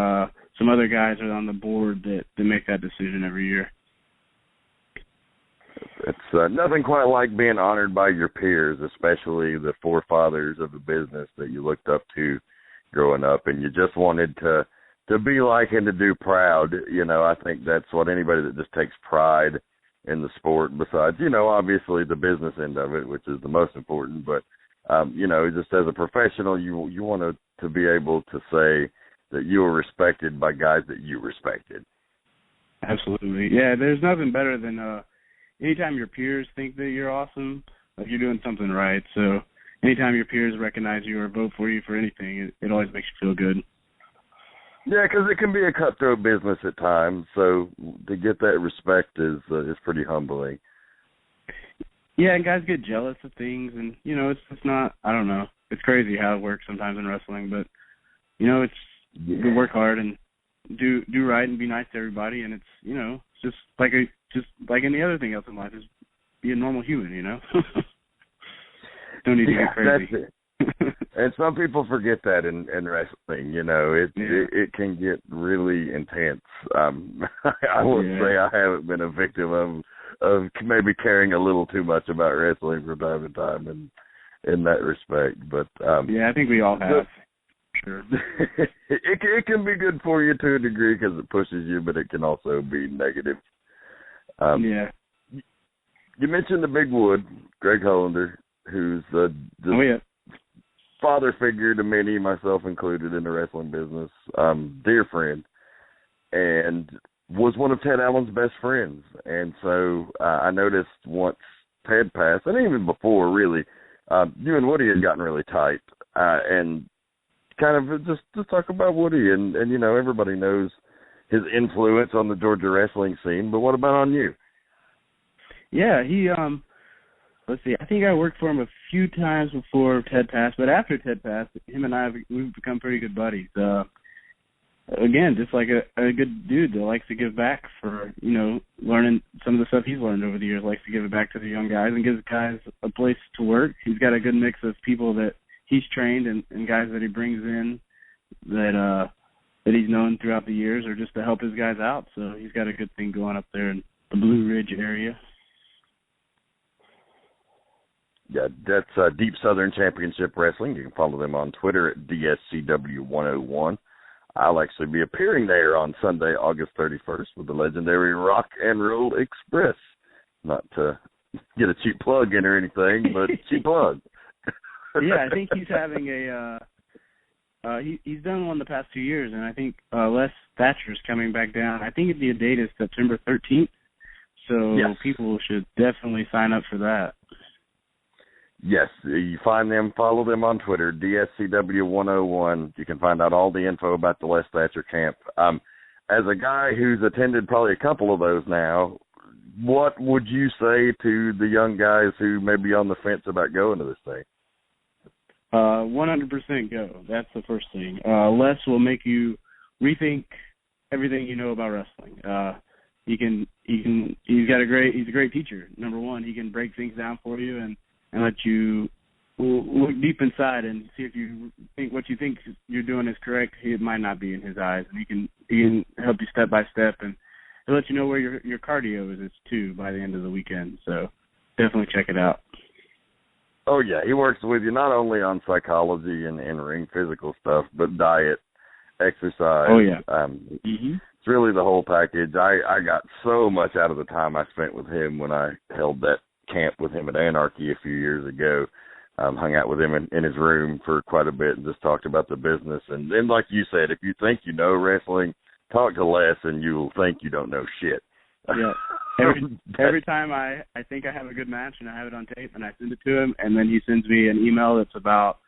some other guys are on the board that make that decision every year. It's nothing quite like being honored by your peers, especially the forefathers of the business that you looked up to growing up, and you just wanted to be like and to do proud. I think that's what anybody that just takes pride in the sport, besides, obviously the business end of it, which is the most important, but, just as a professional, you want to be able to say that you were respected by guys that you respected. Absolutely. Yeah, there's nothing better than anytime your peers think that you're awesome, you're doing something right. So anytime your peers recognize you or vote for you for anything, it always makes you feel good. Yeah, because it can be a cutthroat business at times, so to get that respect is pretty humbling. Yeah, and guys get jealous of things, and, it's not, I don't know, it's crazy how it works sometimes in wrestling, but, it's you work hard and do right and be nice to everybody, and it's, it's just like any other thing else in life, is be a normal human, Don't need to get crazy. That's it. And some people forget that in wrestling, it can get really intense. I won't say I haven't been a victim of maybe caring a little too much about wrestling from time to time in that respect. But I think we all have. sure. it can be good for you to a degree because it pushes you, but it can also be negative. Yeah. You mentioned the big wood, Greg Hullander, who's the father figure to many, myself included, in the wrestling business. Dear friend, and was one of Ted Allen's best friends. And so I noticed once Ted passed, and even before, really, you and Woody had gotten really tight. And kind of just talk about Woody. And, you know, everybody knows his influence on the Georgia wrestling scene. But what about on you? Yeah, he, let's see, I think I worked for him a few times before Ted passed. But after Ted passed, him and I, we've become pretty good buddies. Again, just like a good dude that likes to give back for, you know, learning some of the stuff he's learned over the years, likes to give it back to the young guys and gives guys a place to work. He's got a good mix of people that he's trained and guys that he brings in that he's known throughout the years or just to help his guys out. So he's got a good thing going up there in the Blue Ridge area. Yeah, that's Deep Southern Championship Wrestling. You can follow them on Twitter at DSCW101. I'll actually be appearing there on Sunday, August 31st with the legendary Rock and Roll Express. Not to get a cheap plug in or anything, but cheap plug. Yeah, I think he's having he's done one the past 2 years, and I think Les Thatcher's coming back down. I think the date is September 13th, so yes. People should definitely sign up for that. Yes, you find them, follow them on Twitter, DSCW101. You can find out all the info about the Les Thatcher camp. As a guy who's attended probably a couple of those now, what would you say to the young guys who may be on the fence about going to this thing? 100% go. That's the first thing. Les will make you rethink everything you know about wrestling. He's a great teacher. Number one, he can break things down for you and let you look deep inside and see if you think what you think you're doing is correct. It might not be in his eyes, and he can help you step by step, and he'll let you know where your cardio is too by the end of the weekend. So definitely check it out. Oh yeah, he works with you not only on psychology and ring physical stuff, but diet, exercise. Oh yeah. It's really the whole package. I got so much out of the time I spent with him when I held that camp with him at Anarchy a few years ago. Hung out with him in his room for quite a bit and just talked about the business. And then, like you said, if you think you know wrestling, talk to Les and you'll think you don't know shit. Yeah. Every time I think I have a good match and I have it on tape and I send it to him, and then he sends me an email that's about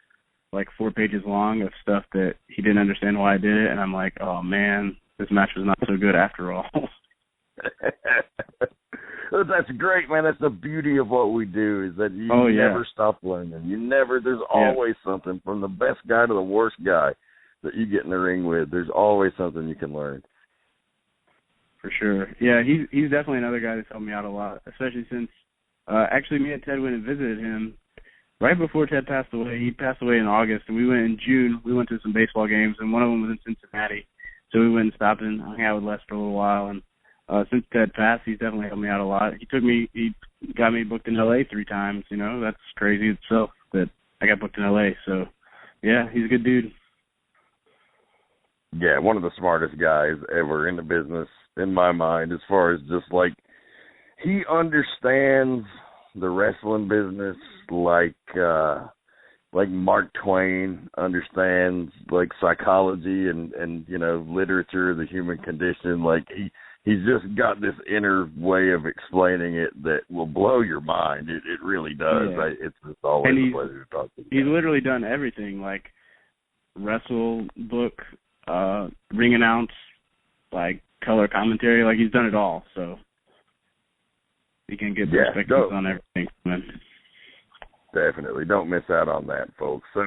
like 4 pages long of stuff that he didn't understand why I did it, and I'm like, oh man, this match was not so good after all. That's great, man. That's the beauty of what we do is that you never stop learning. There's always something from the best guy to the worst guy that you get in the ring with. There's always something you can learn. For sure. Yeah, he's definitely another guy that's helped me out a lot, especially since actually me and Ted went and visited him right before Ted passed away. He passed away in August, and we went in June. We went to some baseball games, and one of them was in Cincinnati. So we went and stopped and hung out with Les for a little while, and since Ted passed, he's definitely helped me out a lot. He got me booked in L.A. 3 times, you know. That's crazy itself that I got booked in L.A. So, yeah, he's a good dude. Yeah, one of the smartest guys ever in the business, in my mind, as far as just, like, he understands the wrestling business like Mark Twain understands, like, psychology and you know, literature, the human condition. Like, he's just got this inner way of explaining it that will blow your mind. It really does. Yeah. It's just always a pleasure to talk to you. He's literally done everything, like wrestle, book, ring announce, like color commentary. Like, he's done it all. So you can get perspectives on everything. Definitely. Don't miss out on that, folks. So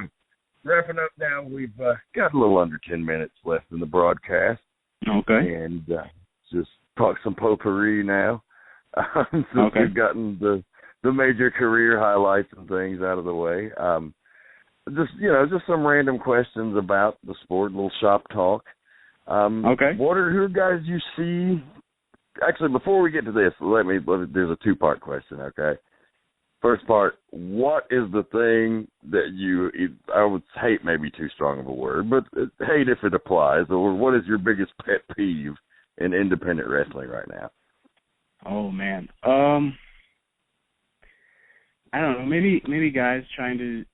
wrapping up now, we've got a little under 10 minutes left in the broadcast. Okay. And just talk some potpourri now. Since we've gotten the major career highlights and things out of the way. Just some random questions about the sport, a little shop talk. Who guys you see? Actually, before we get to this, there's a 2-part question, okay? First part, what is the thing that you, I would hate maybe too strong of a word, but hate if it applies, or what is your biggest pet peeve in independent wrestling right now? Oh, man. I don't know. Maybe guys trying to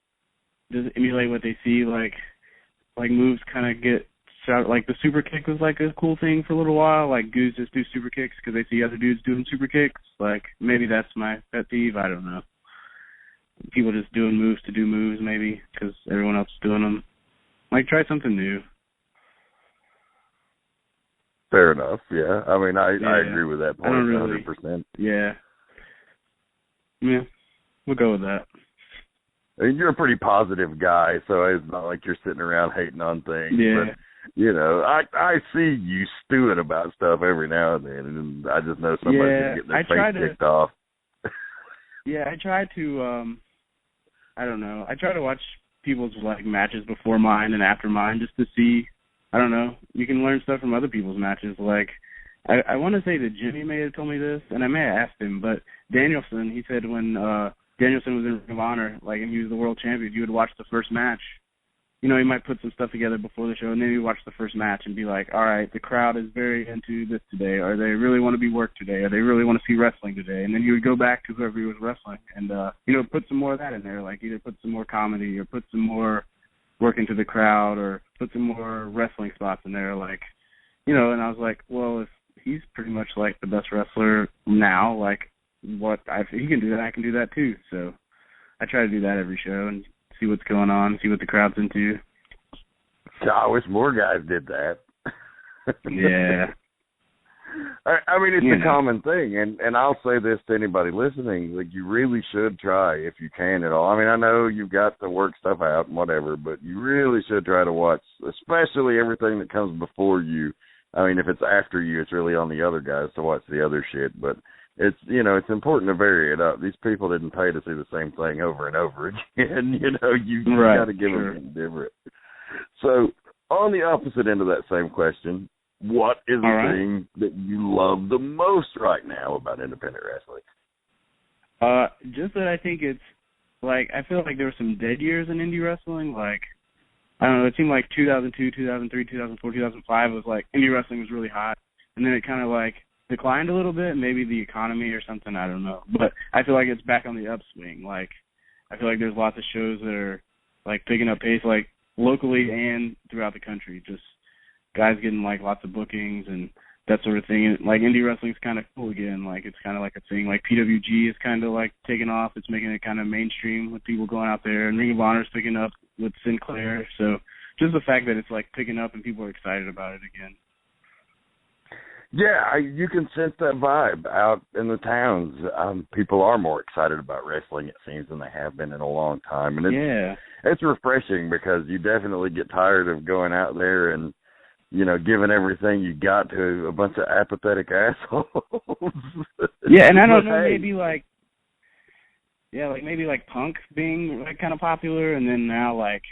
just emulate what they see, like moves kind of get shot. Like the super kick was like a cool thing for a little while. Like dudes just do super kicks because they see other dudes doing super kicks. Like maybe that's my pet peeve. I don't know. People just doing moves to do moves, maybe because everyone else is doing them. Like try something new. Fair enough. Yeah. I mean, I agree with that point 100%. Yeah. Yeah. We'll go with that. I mean, you're a pretty positive guy, so it's not like you're sitting around hating on things. Yeah. But, you know, I see you stewing about stuff every now and then, and I just know somebody's getting their face kicked off. Yeah, I try to, I don't know. I try to watch people's, like, matches before mine and after mine just to see, I don't know, you can learn stuff from other people's matches. Like, I want to say that Jimmy may have told me this, and I may have asked him, but Danielson, he said when Danielson was in Ring of Honor, like, and he was the world champion, you would watch the first match. You know, he might put some stuff together before the show, and then you watch the first match and be like, all right, the crowd is very into this today, or they really want to be worked today, or they really want to see wrestling today. And then you would go back to whoever he was wrestling and, you know, put some more of that in there, like either put some more comedy or put some more work into the crowd or put some more wrestling spots in there, like, you know, and I was like, well, if he's pretty much like the best wrestler now, like, if he can do that, I can do that too. So I try to do that every show and see what's going on, see what the crowd's into. I wish more guys did that. Yeah. I mean, it's a common thing, and I'll say this to anybody listening, like, you really should try if you can at all. I mean, I know you've got to work stuff out and whatever, but you really should try to watch, especially everything that comes before you. I mean, if it's after you, it's really on the other guys to watch the other shit, but it's, you know, it's important to vary it up. These people didn't pay to see the same thing over and over again. You know, you got to give them something different. So, on the opposite end of that same question, what is the thing that you love the most right now about independent wrestling? Just that I think it's, like, I feel like there were some dead years in indie wrestling. Like, I don't know, it seemed like 2002, 2003, 2004, 2005 was like, indie wrestling was really hot. And then it kind of, like, declined a little bit, maybe the economy or something, I don't know. But I feel like it's back on the upswing. Like, I feel like there's lots of shows that are, like, picking up pace, like, locally and throughout the country. Just guys getting, like, lots of bookings and that sort of thing. And, like, indie wrestling's kind of cool again. Like, it's kind of like a thing. Like, PWG is kind of, like, taking off. It's making it kind of mainstream with people going out there. And Ring of Honor's picking up with Sinclair. So just the fact that it's, like, picking up and people are excited about it again. Yeah, you can sense that vibe out in the towns. People are more excited about wrestling, it seems, than they have been in a long time. And it's refreshing because you definitely get tired of going out there and, you know, giving everything you got to a bunch of apathetic assholes. Yeah, and I don't know, maybe like Punk being like kind of popular, and then now like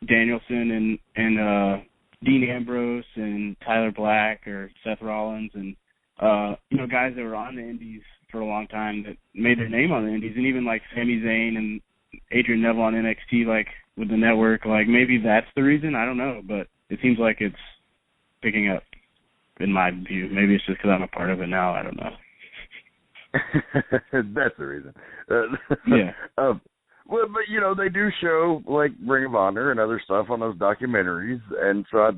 Danielson and Dean Ambrose and Tyler Black or Seth Rollins and you know, guys that were on the indies for a long time that made their name on the indies, and even like Sami Zayn and Adrian Neville on NXT, like with the network. Like maybe that's the reason, I don't know, but it seems like it's picking up in my view. Maybe it's just because I'm a part of it now, I don't know. That's the reason. Yeah. Well, but, you know, they do show, like, Ring of Honor and other stuff on those documentaries, and so I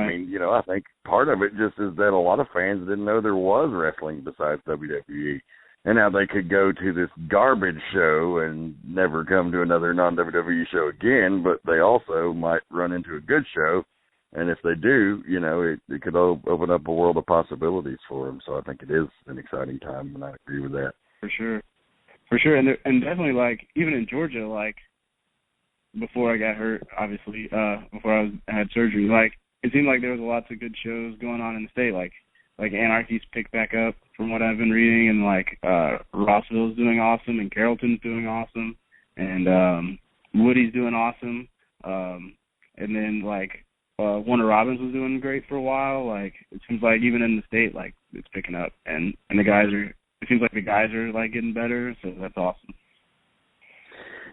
mean, you know, I think part of it just is that a lot of fans didn't know there was wrestling besides WWE, and now they could go to this garbage show and never come to another non-WWE show again, but they also might run into a good show, and if they do, you know, it could open up a world of possibilities for them, so I think it is an exciting time, and I agree with that. For sure. For sure, and definitely, like, even in Georgia, like, before I got hurt, obviously, before I had surgery, like, it seemed like there was lots of good shows going on in the state, like Anarchy's picked back up from what I've been reading, and, like, Rossville's doing awesome, and Carrollton's doing awesome, and Woody's doing awesome, and then, like, Warner Robins was doing great for a while. Like, it seems like even in the state, like, it's picking up, and the guys are, it seems like the guys are, like, getting better, so that's awesome.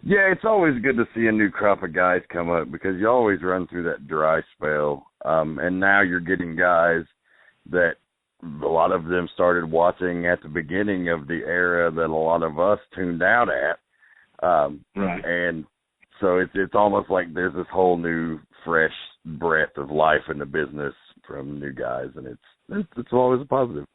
Yeah, it's always good to see a new crop of guys come up because you always run through that dry spell. And now you're getting guys that a lot of them started watching at the beginning of the era that a lot of us tuned out at. Right. And so it's almost like there's this whole new, fresh breath of life in the business from new guys, and it's always a positive.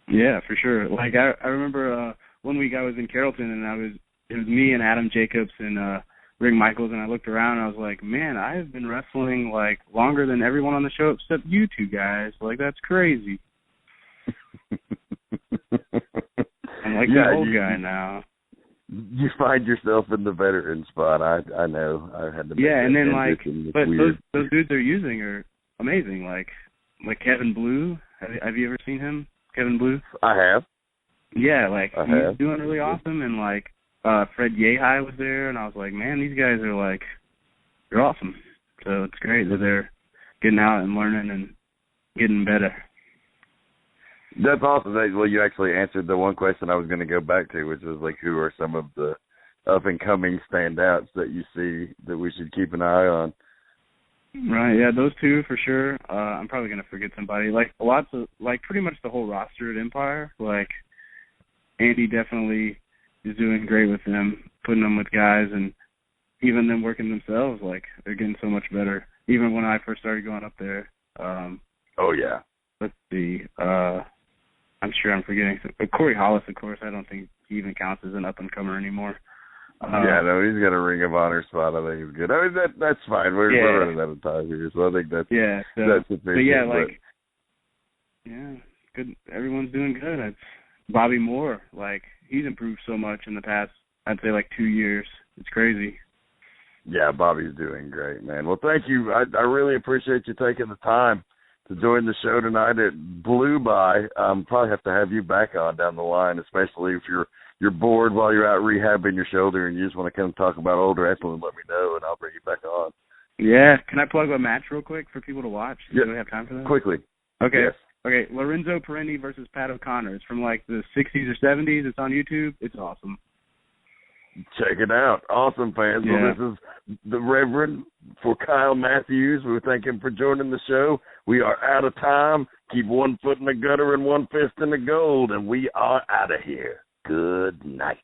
Yeah, for sure. Like I remember one week I was in Carrollton, and it was me and Adam Jacobs and Rick Michaels, and I looked around and I was like, man, I have been wrestling like longer than everyone on the show except you two guys. Like, that's crazy. I'm like the old guy now. You find yourself in the veteran spot. I know. I had to. Yeah, and then like, but those dudes they're using are amazing. Like Kevin Blue. Have you ever seen him, Kevin Blue? I have. Yeah, like he's doing really awesome, and like Fred Yehai was there, and I was like, man, these guys are like, they're awesome. So it's great that they're getting out and learning and getting better. That's awesome. Well, you actually answered the one question I was going to go back to, which was like, who are some of the up-and-coming standouts that you see that we should keep an eye on? Right, yeah, those two for sure. I'm probably going to forget somebody. Like, pretty much the whole roster at Empire. Like, Andy definitely is doing great with them, putting them with guys, and even them working themselves, like, they're getting so much better. Even when I first started going up there. Oh, yeah. Let's see. I'm sure I'm forgetting. But Corey Hollis, of course, I don't think he even counts as an up-and-comer anymore. Yeah, no, he's got a Ring of Honor spot. I think he's good. I mean, that's fine. We're running out of time here, so I think that's sufficient. But yeah, like, good. Everyone's doing good. It's Bobby Moore, like, he's improved so much in the past, I'd say, like 2 years. It's crazy. Yeah, Bobby's doing great, man. Well, thank you. I really appreciate you taking the time to join the show tonight. It blew by. Probably have to have you back on down the line, especially if you're bored while you're out rehabbing your shoulder and you just want to come talk about old wrestling. Let me know, and I'll bring you back on. Yeah. Can I plug a match real quick for people to watch? Do we have time for that? Quickly. Okay. Yes. Okay. Lorenzo Peretti versus Pat O'Connor. It's from like the 60s or 70s. It's on YouTube. It's awesome. Check it out. Awesome, fans. Yeah. Well, this is the Reverend for Kyle Matthews. We thank him for joining the show. We are out of time. Keep one foot in the gutter and one fist in the gold, and we are out of here. Good night.